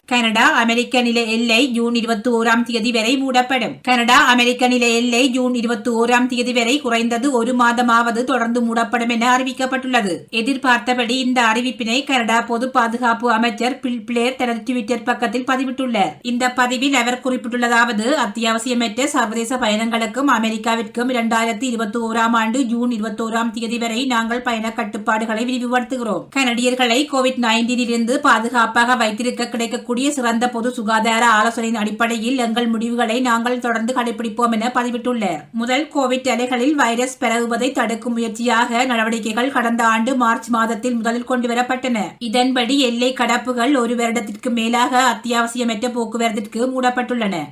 கனடா அமெரிக்க நில எல்லை ஜூன் 21ஆம் தேதி வரை மூடப்படும். கனடா அமெரிக்க நில எல்லை ஜூன் 21ஆம் தேதி வரை குறைந்தது ஒரு மாதமாவது தொடர்ந்து மூடப்படும் என அறிவிக்கப்பட்டுள்ளது. எதிர்பார்த்தபடி இந்த அறிவிப்பினை கனடா பொது பாதுகாப்பு அமைச்சர் பில் பிளேர் தனது ட்விட்டர் பக்கத்தில் பதிவிட்டுள்ளார். இந்த பதிவில் அவர் குறிப்பிட்டுள்ளதாவது, அத்தியாவசியமற்ற சர்வதேச பயணங்களுக்கும் அமெரிக்காவிற்கும் 2021ஆம் ஆண்டு ஜூன் 21ஆம் தேதி வரை நாங்கள் பயண கட்டுப்பாடுகளை விரிவுபடுத்துகிறோம். கனடியர்களை COVID-19 இருந்து பாதுகாப்பாக வைத்திருக்க கிடைக்கக்கூடிய சிறந்த பொது சுகாதார ஆலோசனையின் அடிப்படையில் எங்கள் முடிவுகளை நாங்கள் தொடர்ந்து கடைபிடிப்போம் என பதிவிட்டுள்ளார். முதல் கோவிட் அலைகளில் வைரஸ் பரவுவதை தடுக்கும் முயற்சியாக நடவடிக்கைகள் கடந்த ஆண்டு மார்ச் மாதத்தில் முதலில் கொண்டுவரப்பட்டன. இதன்படி எல்லை கடப்புகள் ஒரு வருடத்திற்கு மேலாக அத்தியாவசியமற்ற போக்குவரத்திற்கு மூடப்பட்டுள்ளன.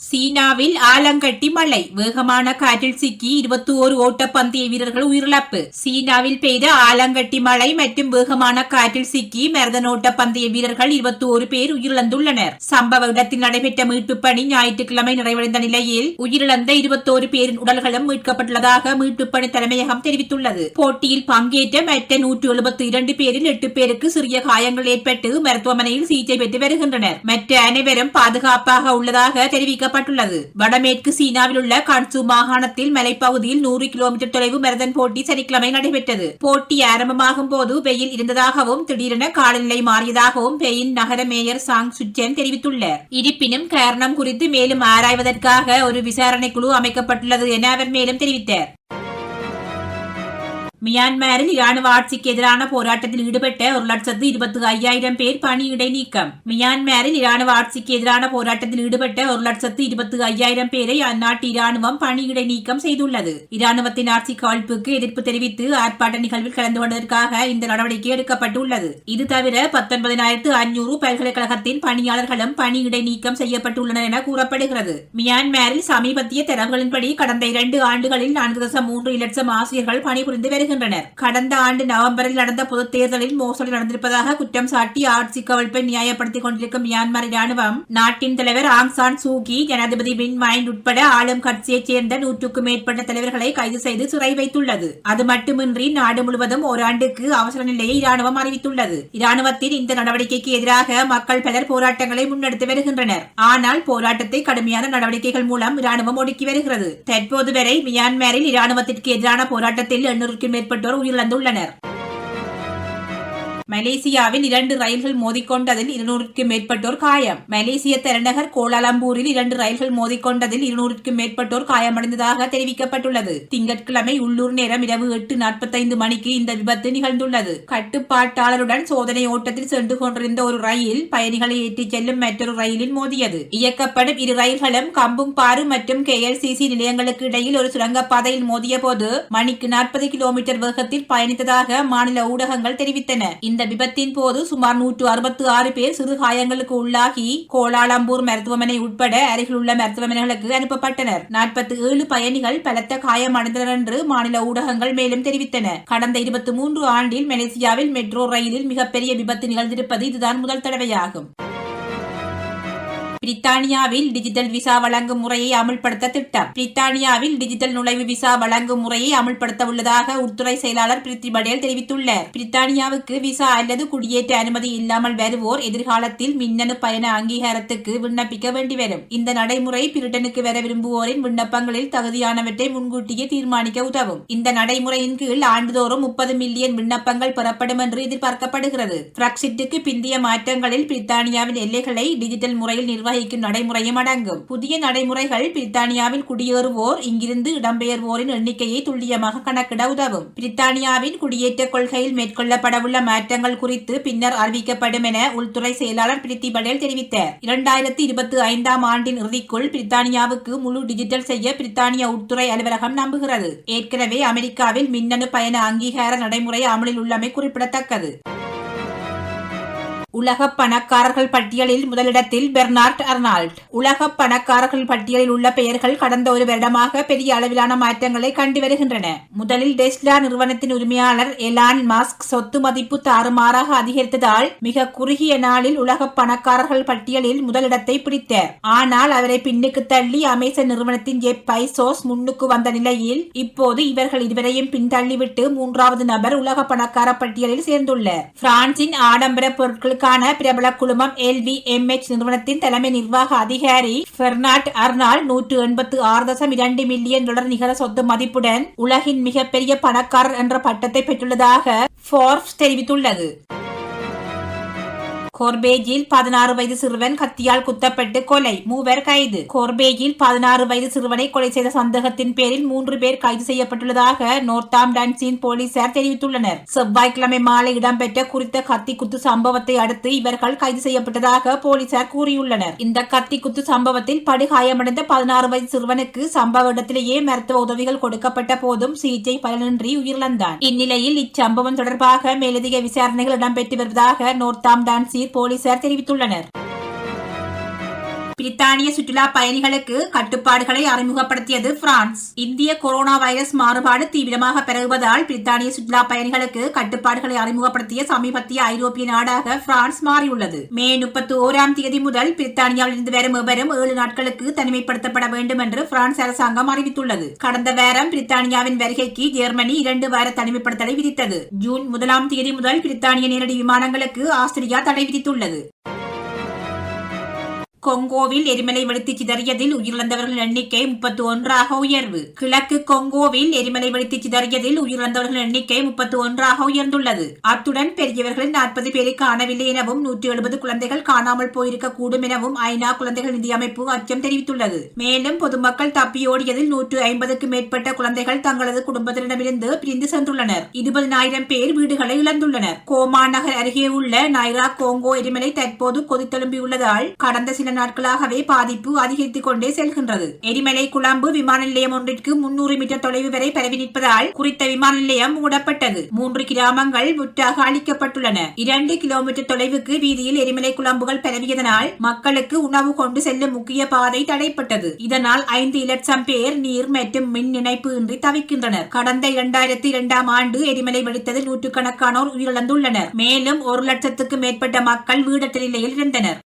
சீனாவில் ஆலங்கட்டி மழை, வேகமான காற்றில் சிக்கி 21 ஓட்டப்பந்தய வீரர்கள் உயிரிழப்பு. சீனாவில் பெய்த ஆலங்கட்டி மழை மற்றும் வேகமான காற்றில் சிக்கி மரதன் ஓட்டப்பந்தய வீரர்கள் 21 பேர் உயிரிழந்துள்ளனர். சம்பவ இடத்தில் நடைபெற்ற மீட்பு பணி ஞாயிற்றுக்கிழமை நிறைவடைந்த நிலையில் உயிரிழந்த 21 பேரின் உடல்களும் மீட்கப்பட்டுள்ளதாக மீட்பு பணி தலைமையகம் தெரிவித்துள்ளது. போட்டியில் பங்கேற்ற மற்ற 172 பேரில் 8 பேருக்கு சிறிய காயங்கள் ஏற்பட்டு மருத்துவமனையில் சிகிச்சை பெற்று வருகின்றனர். மற்ற அனைவரும் பாதுகாப்பாக உள்ளதாக தெரிவிக்கப்பட்டது. வடமேற்கு சீனாவில் உள்ள கான்சு மாகாணத்தில் மலைப்பகுதியில் 100 கிலோமீட்டர் தொலைவு மரதன் போட்டி சனிக்கிழமை நடைபெற்றது. போட்டி ஆரம்பமாகும் போது வெயில் இருந்ததாகவும் திடீரென காலநிலை மாறியதாகவும் பெயின் நகர மேயர் சாங் சுச்சென் தெரிவித்துள்ளார். இருப்பினும் காரணம் குறித்து மேலும் ஆராய்வதற்காக ஒரு விசாரணை குழு அமைக்கப்பட்டுள்ளது என அவர் மேலும் தெரிவித்தார். மியான்மரில் இராணுவ ஆட்சிக்கு எதிரான போராட்டத்தில் ஈடுபட்ட 1,25,000 பேர் பணியிடை நீக்கம். மியான்மரில் இராணுவ ஆட்சிக்கு எதிரான போராட்டத்தில் ஈடுபட்ட 1,25,000 பேரை அந்நாட்டு இராணுவம் பணியிடை நீக்கம் செய்துள்ளது. இராணுவத்தின் ஆட்சி கவிழ்ப்புக்கு எதிர்ப்பு தெரிவித்து ஆர்ப்பாட்ட நிகழ்வில் கலந்து கொண்டதற்காக இந்த நடவடிக்கை எடுக்கப்பட்டுள்ளது. இது தவிர 19,500 பல்கலைக்கழகத்தின் பணியாளர்களும் பணியிடை நீக்கம் செய்யப்பட்டுள்ளனர் என கூறப்படுகிறது. மியான்மரில் சமீபத்திய தரவுகளின்படி கடந்த 2 ஆண்டுகளில் 4.3 லட்சம் ஆசிரியர்கள் பணிபுரிந்து வருகின்றனர். கடந்த ஆண்டு நவம்பரில் நடந்த பொது தேர்தலில் மோசடி நடந்திருப்பதாக குற்றம் சாட்டி ஆட்சி கவிழ்ப்பை நியாயப்படுத்திக் கொண்டிருக்கும் மியான்மர் ராணுவம் நாட்டின் தலைவர் ஆங் சான் சூகி, ஜனாதிபதி வின் மைண்ட் உட்பட ஆளும் கட்சியைச் சேர்ந்த 100க்கும் மேற்பட்ட தலைவர்களை கைது செய்து சிறை வைத்துள்ளது. அது மட்டுமின்றி நாடு முழுவதும் ஓராண்டுக்கு அவசர நிலையை இராணுவம் அறிவித்துள்ளது. இராணுவத்தின் இந்த நடவடிக்கைக்கு எதிராக மக்கள் பலர் போராட்டங்களை முன்னெடுத்து வருகின்றனர். ஆனால் போராட்டத்தை கடுமையான நடவடிக்கைகள் மூலம் இராணுவம் ஒடுக்கி வருகிறது. தற்போது வரை மியான்மரில் இராணுவத்திற்கு எதிரான போராட்டத்தில் 800க்கும் மேற்பட்டோர் உயிரிழந்துள்ளனர். மலேசியாவில் 2 ரயில்கள் மோதிக்கொண்டதில் 200க்கும் மேற்பட்டோர் காயம். மலேசிய தலைநகர் கோலாலம்பூரில் 2 ரயில்கள் மோதிக்கொண்டதில் 200க்கும் மேற்பட்டோர் காயமடைந்ததாக தெரிவிக்கப்பட்டுள்ளது. திங்கட்கிழமை உள்ளூர் நேரம் இரவு 8:45 மணிக்கு இந்த விபத்து நிகழ்ந்துள்ளது. கட்டுப்பாட்டாளருடன் சோதனை ஓட்டத்தில் சென்று கொண்டிருந்த ஒரு ரயில் பயணிகளை ஏற்றிச் செல்லும் மற்றொரு ரயிலில் மோதியது. இயக்கப்படும் 2 ரயில்களும் கம்புங்பாரு மற்றும் KLCC நிலையங்களுக்கு இடையில் ஒரு சுரங்கப்பாதையில் மோதிய போது மணிக்கு 40 கிலோமீட்டர் வேகத்தில் பயணித்ததாக மாநில ஊடகங்கள் தெரிவித்தன. இந்த விபத்தின் போது சுமார் 166 பேர் சிறு காயங்களுக்கு உள்ளாகி கோலாலம்பூர் மருத்துவமனை உட்பட அருகில் உள்ள மருத்துவமனைகளுக்கு அனுப்பப்பட்டனர். 47 பயணிகள் பலத்த காயமடைந்தனர் என்று மாநில ஊடகங்கள் மேலும் தெரிவித்தன. கடந்த 23 ஆண்டில் மலேசியாவில் மெட்ரோ ரயிலில் மிகப்பெரிய விபத்து நிகழ்ந்திருப்பது இதுதான் முதல் தடவையாகும். பிரித்தானியாவில் டிஜிட்டல் விசா வழங்கும் முறையை அமல்படுத்த திட்டம். பிரித்தானியாவில் டிஜிட்டல் நுழைவு விசா வழங்கும் முறையை அமல்படுத்த உள்ளதாக உள்துறை செயலாளர் பிரித்தி படேல் தெரிவித்துள்ளார். பிரித்தானியாவுக்கு விசா அல்லது குடியேற்ற அனுமதி இல்லாமல் வருவோர் எதிர்காலத்தில் மின்னணு பயண அங்கீகாரத்துக்கு விண்ணப்பிக்க வேண்டி வரும். இந்த நடைமுறை பிரிட்டனுக்கு வர விரும்புவோரின் விண்ணப்பங்களில் தகுதியானவற்றை முன்கூட்டியே தீர்மானிக்க உதவும். இந்த நடைமுறையின் கீழ் ஆண்டுதோறும் 30 மில்லியன் விண்ணப்பங்கள் பெறப்படும் என்று எதிர்பார்க்கப்படுகிறது. பிரெக்சிட்டுக்கு பிந்தைய மாற்றங்களில் பிரித்தானியாவின் எல்லைகளை டிஜிட்டல் முறையில் நிர்வகிக்கும் நடைமுறையும் அடங்கும். புதிய நடைமுறைகள் பிரித்தானியாவில் குடியேறுவோர் இங்கிருந்து இடம்பெயர்வோரின் எண்ணிக்கையை துல்லியமாக கணக்கிட உதவும். பிரித்தானியாவின் குடியேற்ற கொள்கையில் மேற்கொள்ளப்படவுள்ள மாற்றங்கள் குறித்து பின்னர் அறிவிக்கப்படும் என உள்துறை செயலாளர் பிரித்தி படேல் தெரிவித்தார். 2025ஆம் ஆண்டின் இறுதிக்குள் பிரித்தானியாவுக்கு முழு டிஜிட்டல் செய்ய பிரித்தானிய உள்துறை அலுவலகம் நம்புகிறது. ஏற்கனவே அமெரிக்காவில் மின்னணு பயண அங்கீகார நடைமுறை அமலில் உள்ளமை குறிப்பிடத்தக்கது. உலக பணக்காரர்கள் பட்டியலில் முதலிடத்தில் பெர்னார்ட் அர்னால்ட். உலக பணக்காரர்கள் பட்டியலில் உள்ள பெயர்கள் கடந்த ஒரு வருடமாக பெரிய அளவிலான மாற்றங்களை கண்டு வருகின்றன. முதலில் டெஸ்லா நிறுவனத்தின் உரிமையாளர் எலான் மஸ்க் சொத்து மதிப்பு தாறுமாறாக அதிகரித்ததால் மிக குறுகிய நாளில் உலக பணக்காரர்கள் பட்டியலில் முதலிடத்தை பிடித்தார். ஆனால் அவரை பின்னுக்கு தள்ளி அமேசான் நிறுவனத்தின் ஜெப் பைசோஸ் முன்னுக்கு வந்த நிலையில் இப்போது இவர்கள் இருவரையும் பின்தள்ளிவிட்டு 3வது நபர் உலக பணக்கார பட்டியலில் சேர்ந்துள்ளார். பிரான்சின் ஆடம்பர பொருட்களுக்கு ஆண்டுகளுக்கான பிரபல குழுமம் LVMH நிறுவனத்தின் தலைமை நிர்வாக அதிகாரி பெர்னார்ட் அர்னால்ட் $186.2 மில்லியன் நிகர சொத்து மதிப்புடன் உலகின் மிகப்பெரிய பணக்காரர் என்ற பட்டத்தை பெற்றுள்ளதாக ஃபோர்ப்ஸ் தெரிவித்துள்ளது. கோர்பேஜில் 16 வயது சிறுவன் கத்தியால் குத்தப்பட்டு கொலை, 3 கைது. கோர்பேஜில் 16 வயது சிறுவனை கொலை செய்த சந்தேகத்தின் பேரில் 3 பேர் கைது செய்யப்பட்டுள்ளதாக நோர்த்தாம்ப்டன்ஸின் போலீசார் தெரிவித்துள்ளனர். செவ்வாய்க்கிழமை மாலை இடம்பெற்ற குறித்த கத்தி குத்து சம்பவத்தை அடுத்து இவர்கள் கைது செய்யப்பட்டதாக போலீசார் கூறியுள்ளனர். இந்த கத்தி குத்து சம்பவத்தில் படுகாயமடைந்த 16 வயது சிறுவனுக்கு சம்பவ இடத்திலேயே மருத்துவ உதவிகள் கொடுக்கப்பட்ட போதும் சிகிச்சை பலனின்றி உயிரிழந்தான். இந்நிலையில் இச்சம்பவம் தொடர்பாக மேலதிக விசாரணைகள் இடம்பெற்று வருவதாக நோர்த்தாம்ப்டன்ஸில் போலீசார் தெரிவித்துள்ளனர். பிரித்தானிய சுற்றுலா பயணிகளுக்கு கட்டுப்பாடுகளை அறிமுகப்படுத்தியது பிரான்ஸ். இந்திய கொரோனா வைரஸ் மாறுபாடு தீவிரமாக பெருகுவதால் பிரித்தானிய சுற்றுலா பயணிகளுக்கு கட்டுப்பாடுகளை அறிமுகப்படுத்திய சமீபத்திய ஐரோப்பிய நாடாக பிரான்ஸ் மாறியுள்ளது. மே 31 முதல் பிரித்தானியாவில் இருந்து வரும் எவரும் 7 நாட்களுக்கு தனிமைப்படுத்தப்பட வேண்டும் என்று பிரான்ஸ் அரசாங்கம் அறிவித்துள்ளது. கடந்த வாரம் பிரித்தானியாவின் வருகைக்கு ஜெர்மனி 2 வார தனிமைப்படுத்தலை விதித்தது. ஜூன் 1 முதல் பிரித்தானிய நேரடி விமானங்களுக்கு ஆஸ்திரியா தடை விதித்துள்ளது. கொங்கோவில் எரிமலை வெடித்து சிதறியதில் உயிரிழந்தவர்கள் எண்ணிக்கை 31 உயர்வு. கிழக்கு கொங்கோவில் எரிமலை வெடித்து சிதறியதில் உயிரிழந்தவர்கள் எண்ணிக்கை 31 உயர்ந்துள்ளது. அத்துடன் பெரியவர்கள் 40 பேரை காணவில்லை எனவும் 170 குழந்தைகள் காணாமல் போயிருக்க கூடும் எனவும் ஐநா குழந்தைகள் நிதி அமைப்பு அச்சம் தெரிவித்துள்ளது. மேலும் பொதுமக்கள் தப்பியோடியதில் 150க்கும் மேற்பட்ட குழந்தைகள் தங்களது குடும்பத்தினரிடமிருந்து பிரிந்து சென்றுள்ளனர். 20,000 பேர் வீடுகளை இழந்துள்ளனர். கோமா நகர் அருகே உள்ள நைரா கோங்கோ எரிமலை தற்போது கொதித்தெழும்பியுள்ளதால் கடந்த சில நாட்களாகவே பாதிப்பு அதிகரித்துக் கொண்டே செல்கின்றது. எரிமலை குழம்பு விமான நிலையம் ஒன்றிற்கு 300 மீட்டர் தொலைவு வரை பரவி நிற்பதால் குறித்த விமான நிலையம் மூடப்பட்டது. 3 கிராமங்கள் முற்றாக அழிக்கப்பட்டுள்ளன. 2 கிலோமீட்டர் தொலைவுக்கு வீதியில் எரிமலை குழம்புகள் பரவியதனால் மக்களுக்கு உணவு கொண்டு செல்லும் முக்கிய பாதை தடைப்பட்டது. இதனால் 5 லட்சம் பேர் நீர் மற்றும் மின் இணைப்பு இன்றி தவிக்கின்றனர். கடந்த 2002 ஆண்டு எரிமலை வெடித்ததில் நூற்றுக்கணக்கானோர் உயிரிழந்துள்ளனர். மேலும் 1 லட்சத்துக்கு மேற்பட்ட மக்கள் வீடற்ற நிலையில் இருந்தனர்.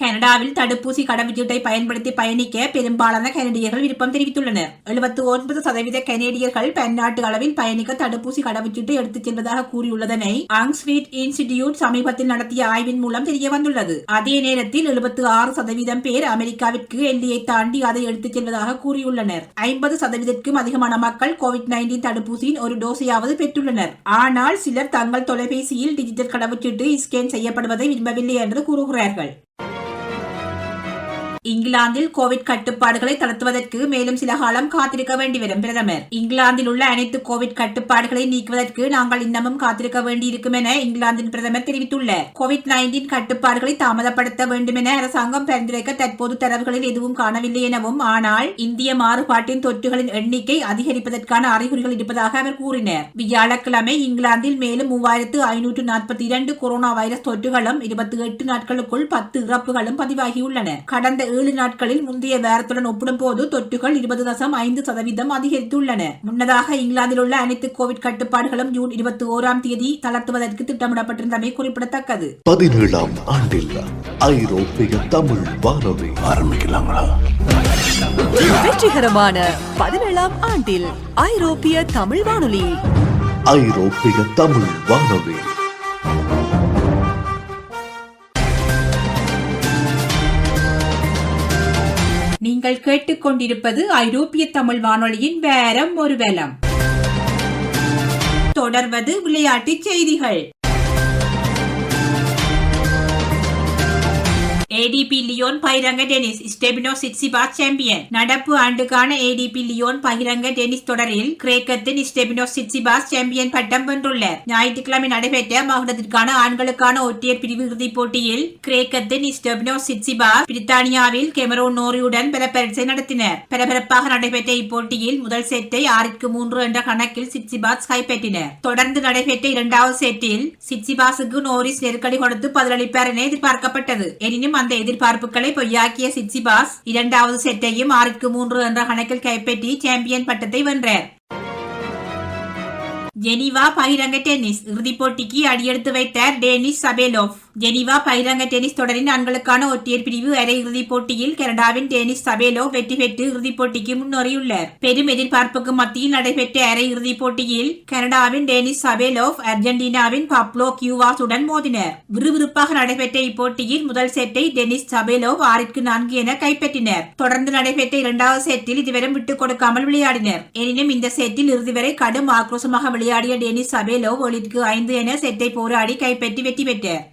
கனடாவில் தடுப்பூசி கடவுச்சீட்டை பயன்படுத்தி பயணிக்க பெரும்பாலான கனடியர்கள் விருப்பம் தெரிவித்துள்ளனர். 79% கனடியர்கள் பன்னாட்டு அளவில் பயணிக்க தடுப்பூசி கடவுச்சீட்டை எடுத்துச் செல்வதாக கூறியுள்ளதனை ஆக்ஸ்போர்ட் இன்ஸ்டிடியூட் சமீபத்தில் நடத்திய ஆய்வின் மூலம் தெரிய வந்துள்ளது. அதே நேரத்தில் 76% பேர் அமெரிக்காவிற்கு எல்லையை தாண்டி அதை எடுத்துச் செல்வதாக கூறியுள்ளனர். 50%க்கும் அதிகமான மக்கள் COVID-19 தடுப்பூசியின் ஒரு டோஸையாவது பெற்றுள்ளனர். ஆனால் சிலர் தங்கள் தொலைபேசியில் டிஜிட்டல் கடவுச்சீட்டு ஸ்கேன் செய்யப்படுவதை விரும்பவில்லை என்று கூறுகிறார்கள். இங்கிலாந்தில் கோவிட் கட்டுப்பாடுகளை தளர்த்துவதற்கு மேலும் சில காலம் காத்திருக்க வேண்டி வரும் பிரதமர். இங்கிலாந்தில் உள்ள அனைத்து கோவிட் கட்டுப்பாடுகளை நீக்குவதற்கு நாங்கள் இன்னமும் காத்திருக்க வேண்டியிருக்கும் என இங்கிலாந்தின் பிரதமர் தெரிவித்துள்ளார். COVID-19 கட்டுப்பாடுகளை தாமதப்படுத்த வேண்டும் என அரசாங்கம் பரிந்துரைக்க தற்போது தரவுகளில் எதுவும் காணவில்லை எனவும், ஆனால் இந்திய மாறுபாட்டின் தொற்றுகளின் எண்ணிக்கை அதிகரிப்பதற்கான அறிகுறிகள் இருப்பதாக அவர் கூறினார். வியாழக்கிழமை இங்கிலாந்தில் மேலும் 3542 கொரோனா வைரஸ் தொற்றுகளும் 28 நாட்களுக்குள் 10 இறப்புகளும் பதிவாகியுள்ளன. கடந்த 7 நாட்களில் முந்தைய வாரத்துடன் ஒப்பிடும்போது தொற்றுகள் 20.5% அதிகரித்துள்ளன. முன்னதாக இங்கிலாந்தில் உள்ள அனைத்து கோவிட் கட்டுப்பாடுகளும் ஜூன் 21 தளர்த்துவதற்கு திட்டமிடப்பட்டிருந்தமை குறிப்பிடத்தக்கது. 17ஆம் ஆண்டில் ஐரோப்பிய தமிழ் வானொலி ஆரம்பிக்கலாங்களா? வெற்றிகரமான 17ஆம் ஆண்டில் ஐரோப்பிய தமிழ் வானொலி. ஐரோப்பிய தமிழ் வானொலி. நீங்கள் கேட்டுக்கொண்டிருப்பது ஐரோப்பிய தமிழ் வானொலியின் வேரம் ஒரு வேலம். தொடர்வது விளையாட்டுச் செய்திகள். ADP லியோன் பகிரங்க டென்னிஸ் ஸ்டெபினோஸ் சிட்சிபாஸ் சாம்பியன். நடப்பு ஆண்டுக்கான ADP லியோன் பகிரங்க டென்னிஸ் தொடரில் கிரேக்கத்தின் ஸ்டெபினோஸ் சிட்சிபாஸ் சாம்பியன் பட்டம் வென்றுள்ளார். ஞாயிற்றுக்கிழமை நடைபெற்ற மகளிருக்கான ஆண்களுக்கான ஒற்றையர் பிரிவு இறுதிப் போட்டியில் கிரேக்கத்தின் ஸ்டெபினோஸ் சிட்சிபாஸ் பிரித்தானியாவில் கெமரோன் நோரியுடன் பல பரிசை நடத்தினர். பரபரப்பாக நடைபெற்ற இப்போட்டியில் முதல் செட்டை 6-3 என்ற கணக்கில் சிட்சிபாஸ் கைப்பற்றினர். தொடர்ந்து நடைபெற்ற 2வது செட்டில் சிட்சிபாஸுக்கு நோரிஸ் நெருக்கடி கொடுத்து பதிலளிப்பார் என எதிர்பார்க்கப்பட்டது. எனினும் அந்த எதிர்பார்ப்புகளை பொய்யாக்கிய சிட்சிபாஸ் 2வது செட்டையும் 6-3 என்ற கணக்கில் கைப்பற்றி சாம்பியன் பட்டத்தை வென்றார். ஜெனீவா பகிரங்க டென்னிஸ் இறுதிப் போட்டிக்கு அடியெடுத்து வைத்தார் டேனிஸ் சபேலோவ். ஜெனீவா பகிரங்க டென்னிஸ் தொடரின் ஆண்களுக்கான ஒற்றையர் பிரிவு அரையிறுதிப் போட்டியில் கனடாவின் டெனிஸ் சபேலோவ் வெற்றி பெற்று இறுதிப் போட்டிக்கு முன்னேறியுள்ளார். பெரும் எதிர்பார்ப்புக்கு மத்தியில் நடைபெற்ற அரையிறுதிப் போட்டியில் கனடாவின் டெனிஸ் சபேலோவ் அர்ஜென்டினாவின் பப்லோ கியூவாசுடன் மோதினர். விறுவிறுப்பாக நடைபெற்ற இப்போட்டியில் முதல் செட்டை டெனிஸ் சபேலோவ் 6-4 என கைப்பற்றினர். தொடர்ந்து நடைபெற்ற இரண்டாவது செட்டில் இதுவரை விட்டுக் கொடுக்காமல் விளையாடினர். எனினும் இந்த செட்டில் இறுதி வரை கடும் ஆக்ரோஷமாக விளையாடிய டெனிஸ் சபேலோவ் 7-5 என செட்டை போராடி கைப்பற்றி வெற்றி பெற்றார்.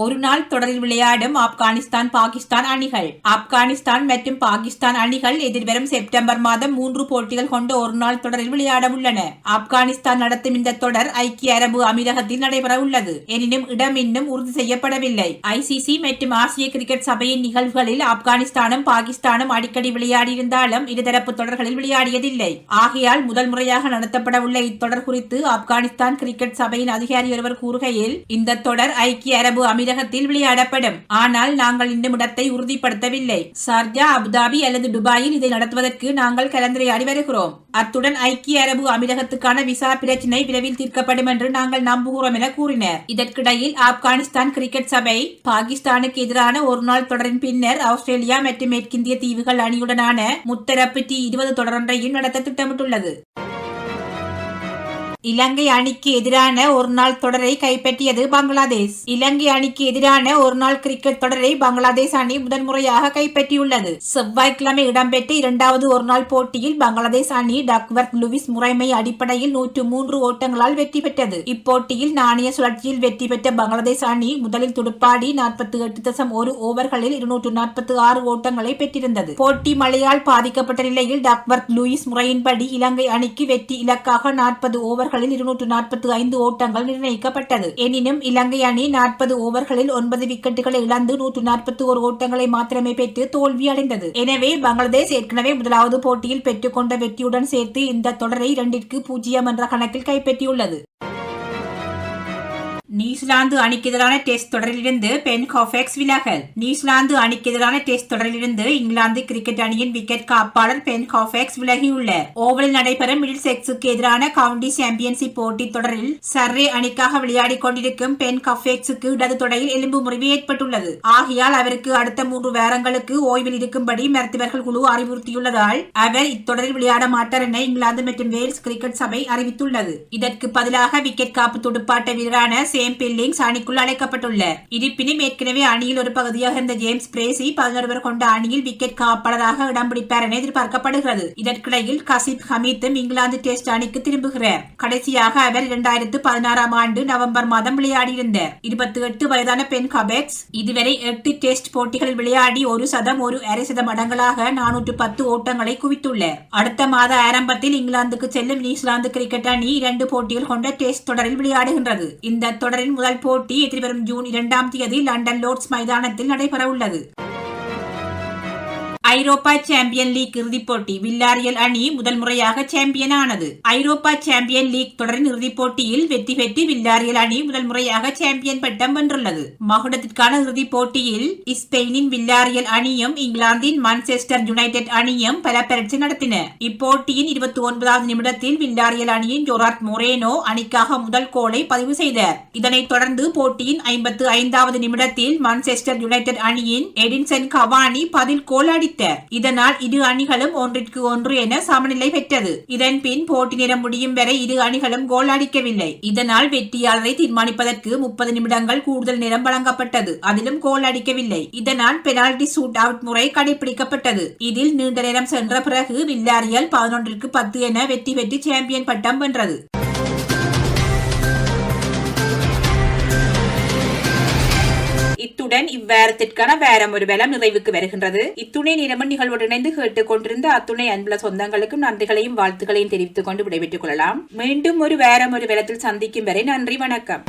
ஒரு நாள் தொடரில் விளையாடும் ஆப்கானிஸ்தான் பாகிஸ்தான் அணிகள். ஆப்கானிஸ்தான் மற்றும் பாகிஸ்தான் அணிகள் எதிர்வரும் செப்டம்பர் மாதம் 3 போட்டிகள் கொண்ட ஒரு நாள் தொடரில் விளையாட உள்ளன. ஆப்கானிஸ்தான் நடத்தும் இந்த தொடர் ஐக்கிய அரபு அமீரகத்தில் நடைபெற உள்ளது. எனினும் இடம் இன்னும் உறுதி செய்யப்படவில்லை. ஐசிசி மற்றும் ஆசிய கிரிக்கெட் சபையின் நிகழ்வுகளில் ஆப்கானிஸ்தானும் பாகிஸ்தானும் அடிக்கடி விளையாடியிருந்தாலும் இருதரப்பு தொடர்களில் விளையாடியதில்லை. ஆகையால் முதல் முறையாக நடத்தப்பட உள்ள இத்தொடர் குறித்து ஆப்கானிஸ்தான் கிரிக்கெட் சபையின் அதிகாரி ஒருவர் கூறுகையில், இந்த தொடர் ஐக்கிய அரபு அமீரகத்தில் விளையாடப்படும். ஆனால் நாங்கள் இன்னும் இடத்தை உறுதிப்படுத்தவில்லை. ஷார்ஜா, அபுதாபி அல்லது துபாயில் இதை நடத்துவதற்கு நாங்கள் கலந்துரையாடி வருகிறோம். அத்துடன் ஐக்கிய அரபு அமீரகத்துக்கான விசா பிரச்சினை விரைவில் தீர்க்கப்படும் என்று நாங்கள் நம்புகிறோம் என கூறினர். இதற்கிடையில் ஆப்கானிஸ்தான் கிரிக்கெட் சபை பாகிஸ்தானுக்கு எதிரான ஒரு நாள் தொடரின் பின்னர் ஆஸ்திரேலியா மற்றும் மேற்கிந்திய தீவுகள் அணியுடனான முத்தரப்பு T20 தொடரொன்றையும் நடத்த திட்டமிட்டுள்ளது. இலங்கை அணிக்கு எதிரான ஒரு நாள் தொடரை கைப்பற்றியது பங்களாதேஷ். இலங்கை அணிக்கு எதிரான ஒரு நாள் கிரிக்கெட் தொடரை பங்களாதேஷ் அணி முதன்முறையாக கைப்பற்றியுள்ளது. செவ்வாய்க்கிழமை இடம்பெற்ற இரண்டாவது ஒரு நாள் போட்டியில் பங்களாதேஷ் அணி டக்வர்த் லூயிஸ் முறைமை அடிப்படையில் 103 ஓட்டங்களால் வெற்றி பெற்றது. இப்போட்டியில் நாணய சுழற்சியில் வெற்றி பெற்ற பங்களாதேஷ் அணி முதலில் துடுப்பாடி 48.1 ஓவர்களில் 246 ஓட்டங்களை பெற்றிருந்தது. போட்டி மழையால் பாதிக்கப்பட்ட நிலையில் டக்வர்த் லூயிஸ் முறையின்படி இலங்கை அணிக்கு வெற்றி இலக்காக 40 ஓவர்கள் 245 ஓட்டங்கள் நிர்ணயிக்கப்பட்டது. எனினும் இலங்கை அணி 40 ஓவர்களில் 9 விக்கெட்டுகளை இழந்து 141 ஓட்டங்களை மாத்திரமே பெற்று தோல்வி அடைந்தது. எனவே பங்களாதேஷ் ஏற்கனவே முதலாவது போட்டியில் பெற்றுக்கொண்ட வெற்றியுடன் சேர்த்து இந்த தொடரை 2-0 என்ற கணக்கில் கைப்பற்றியுள்ளது. நியூசிலாந்து அணிக்கு எதிரான டெஸ்ட் தொடரிலிருந்து பென் காஃபெக்ஸ் விலகல். நியூசிலாந்து அணிக்கு எதிரான டெஸ்ட் தொடரிலிருந்து இங்கிலாந்து கிரிக்கெட் அணியின் விக்கெட் காப்பாளர் பென் காஃபெக்ஸ் விலகியுள்ளார். ஓவலில் நடைபெறும் மிடில்செக்ஸுக்கு எதிரான கவுண்டி சாம்பியன்ஷிப் போட்டி தொடரில் சர்ரே அணிக்காக விளையாடிக் கொண்டிருக்கும் பென் காஃபெக்ஸுக்கு இடது தொடையில் எலும்பு முறிவு ஏற்பட்டுள்ளது. ஆகையால் அவருக்கு அடுத்த 3 வாரங்களுக்கு ஓய்வில் இருக்கும்படி மருத்துவர்கள் குழு அறிவுறுத்தியுள்ளதால் அவர் இத்தொடரில் விளையாட மாட்டார் என இங்கிலாந்து மற்றும் வேல்ஸ் கிரிக்கெட் சபை அறிவித்துள்ளது. இதற்கு பதிலாக விக்கெட் காப்பு துடுப்பாட்ட வீரரான ஜேம்ஸ் பில்லிங்ஸ் அணிக்குள் அழைக்கப்பட்டுள்ளார். இருப்பினும் ஏற்கனவே அணியில் ஒரு பகுதியாக இருந்த ஜேம்ஸ் பிரேசி 11 பேர் கொண்ட அணியில் விக்கெட் காப்பாளராக இடம் பிடிப்பார் என எதிர்பார்க்கப்படுகிறது. இதற்கிடையில் கசிப் ஹமீத்தும் இங்கிலாந்து டெஸ்ட் அணிக்கு திரும்புகிறார். கடைசியாக அவர் 2016 ஆண்டு நவம்பர் மாதம் விளையாடியிருந்தார். 28 வயதான பென் காஃபெக்ஸ் இதுவரை 8 டெஸ்ட் போட்டிகளில் விளையாடி 1 சதம் 1 அரை சதம் அடங்கலாக 410 ஓட்டங்களை குவித்துள்ளார். அடுத்த மாத ஆரம்பத்தில் இங்கிலாந்துக்கு செல்லும் நியூசிலாந்து கிரிக்கெட் அணி 2 போட்டிகள் கொண்ட டெஸ்ட் தொடரில் விளையாடுகின்றது. இந்த தொடரின் முதல் போட்டி எதிர்வரும் ஜூன் 2ஆம் தேதி லண்டன் லோர்ட்ஸ் மைதானத்தில் நடைபெற உள்ளது. ஐரோப்பா சாம்பியன் லீக் இறுதிப் போட்டி வில்லாரியல் அணி முதல் முறையாக சாம்பியன் ஆனது. ஐரோப்பா சாம்பியன் லீக் தொடரின் இறுதிப் போட்டியில் வெற்றி பெற்று வில்லாரியல் அணி முதல் முறையாக சாம்பியன் பட்டம் வென்றுள்ளது. மகுடத்திற்கான இறுதிப் போட்டியில் ஸ்பெயினின் வில்லாரியல் அணியும் இங்கிலாந்தின் மான்செஸ்டர் யுனைடெட் அணியும் பல பரீட்சை நடத்தின. இப்போட்டியின் 29வது நிமிடத்தில் வில்லாரியல் அணியின் ஜொரார்ட் மொரேனோ அணிக்காக முதல் கோலை பதிவு செய்தார். இதனைத் தொடர்ந்து போட்டியின் 55வது நிமிடத்தில் மான்செஸ்டர் யுனைடெட் அணியின் எடின்சன் கவானி பதில் கோல் அடித்தார். இதனால் இரு அணிகளும் 1-1 என சமநிலை பெற்றது. இதன் பின் போட்டி நேரம் முடியும் வரை இரு அணிகளும் கோல் அடிக்கவில்லை. இதனால் வெற்றியாளரை தீர்மானிப்பதற்கு 30 நிமிடங்கள் கூடுதல் நேரம் வழங்கப்பட்டது. அதிலும் கோல் அடிக்கவில்லை. இதனால் பெனால்டி ஷூட் அவுட் முறை கடைபிடிக்கப்பட்டது. இதில் நீண்ட நேரம் சென்ற பிறகு வில்லாரியல் 11-10 என வெற்றி பெற்று சாம்பியன் பட்டம் வென்றது. இத்துடன் இவ்வாரத்திற்கான வாரம் ஒரு வேலம் நிறைவுக்கு வருகின்றது. இத்துணை நிறமன் நிகழ்வோடு இணைந்து கேட்டுக் கொண்டிருந்த அத்துணை அன்புள்ள சொந்தங்களுக்கும் நன்றிகளையும் வாழ்த்துக்களையும் தெரிவித்துக் கொண்டு விடைபெற்றுக் கொள்ளலாம். மீண்டும் ஒரு வாரம் ஒரு வேலத்தில் சந்திக்கும் வரை நன்றி, வணக்கம்.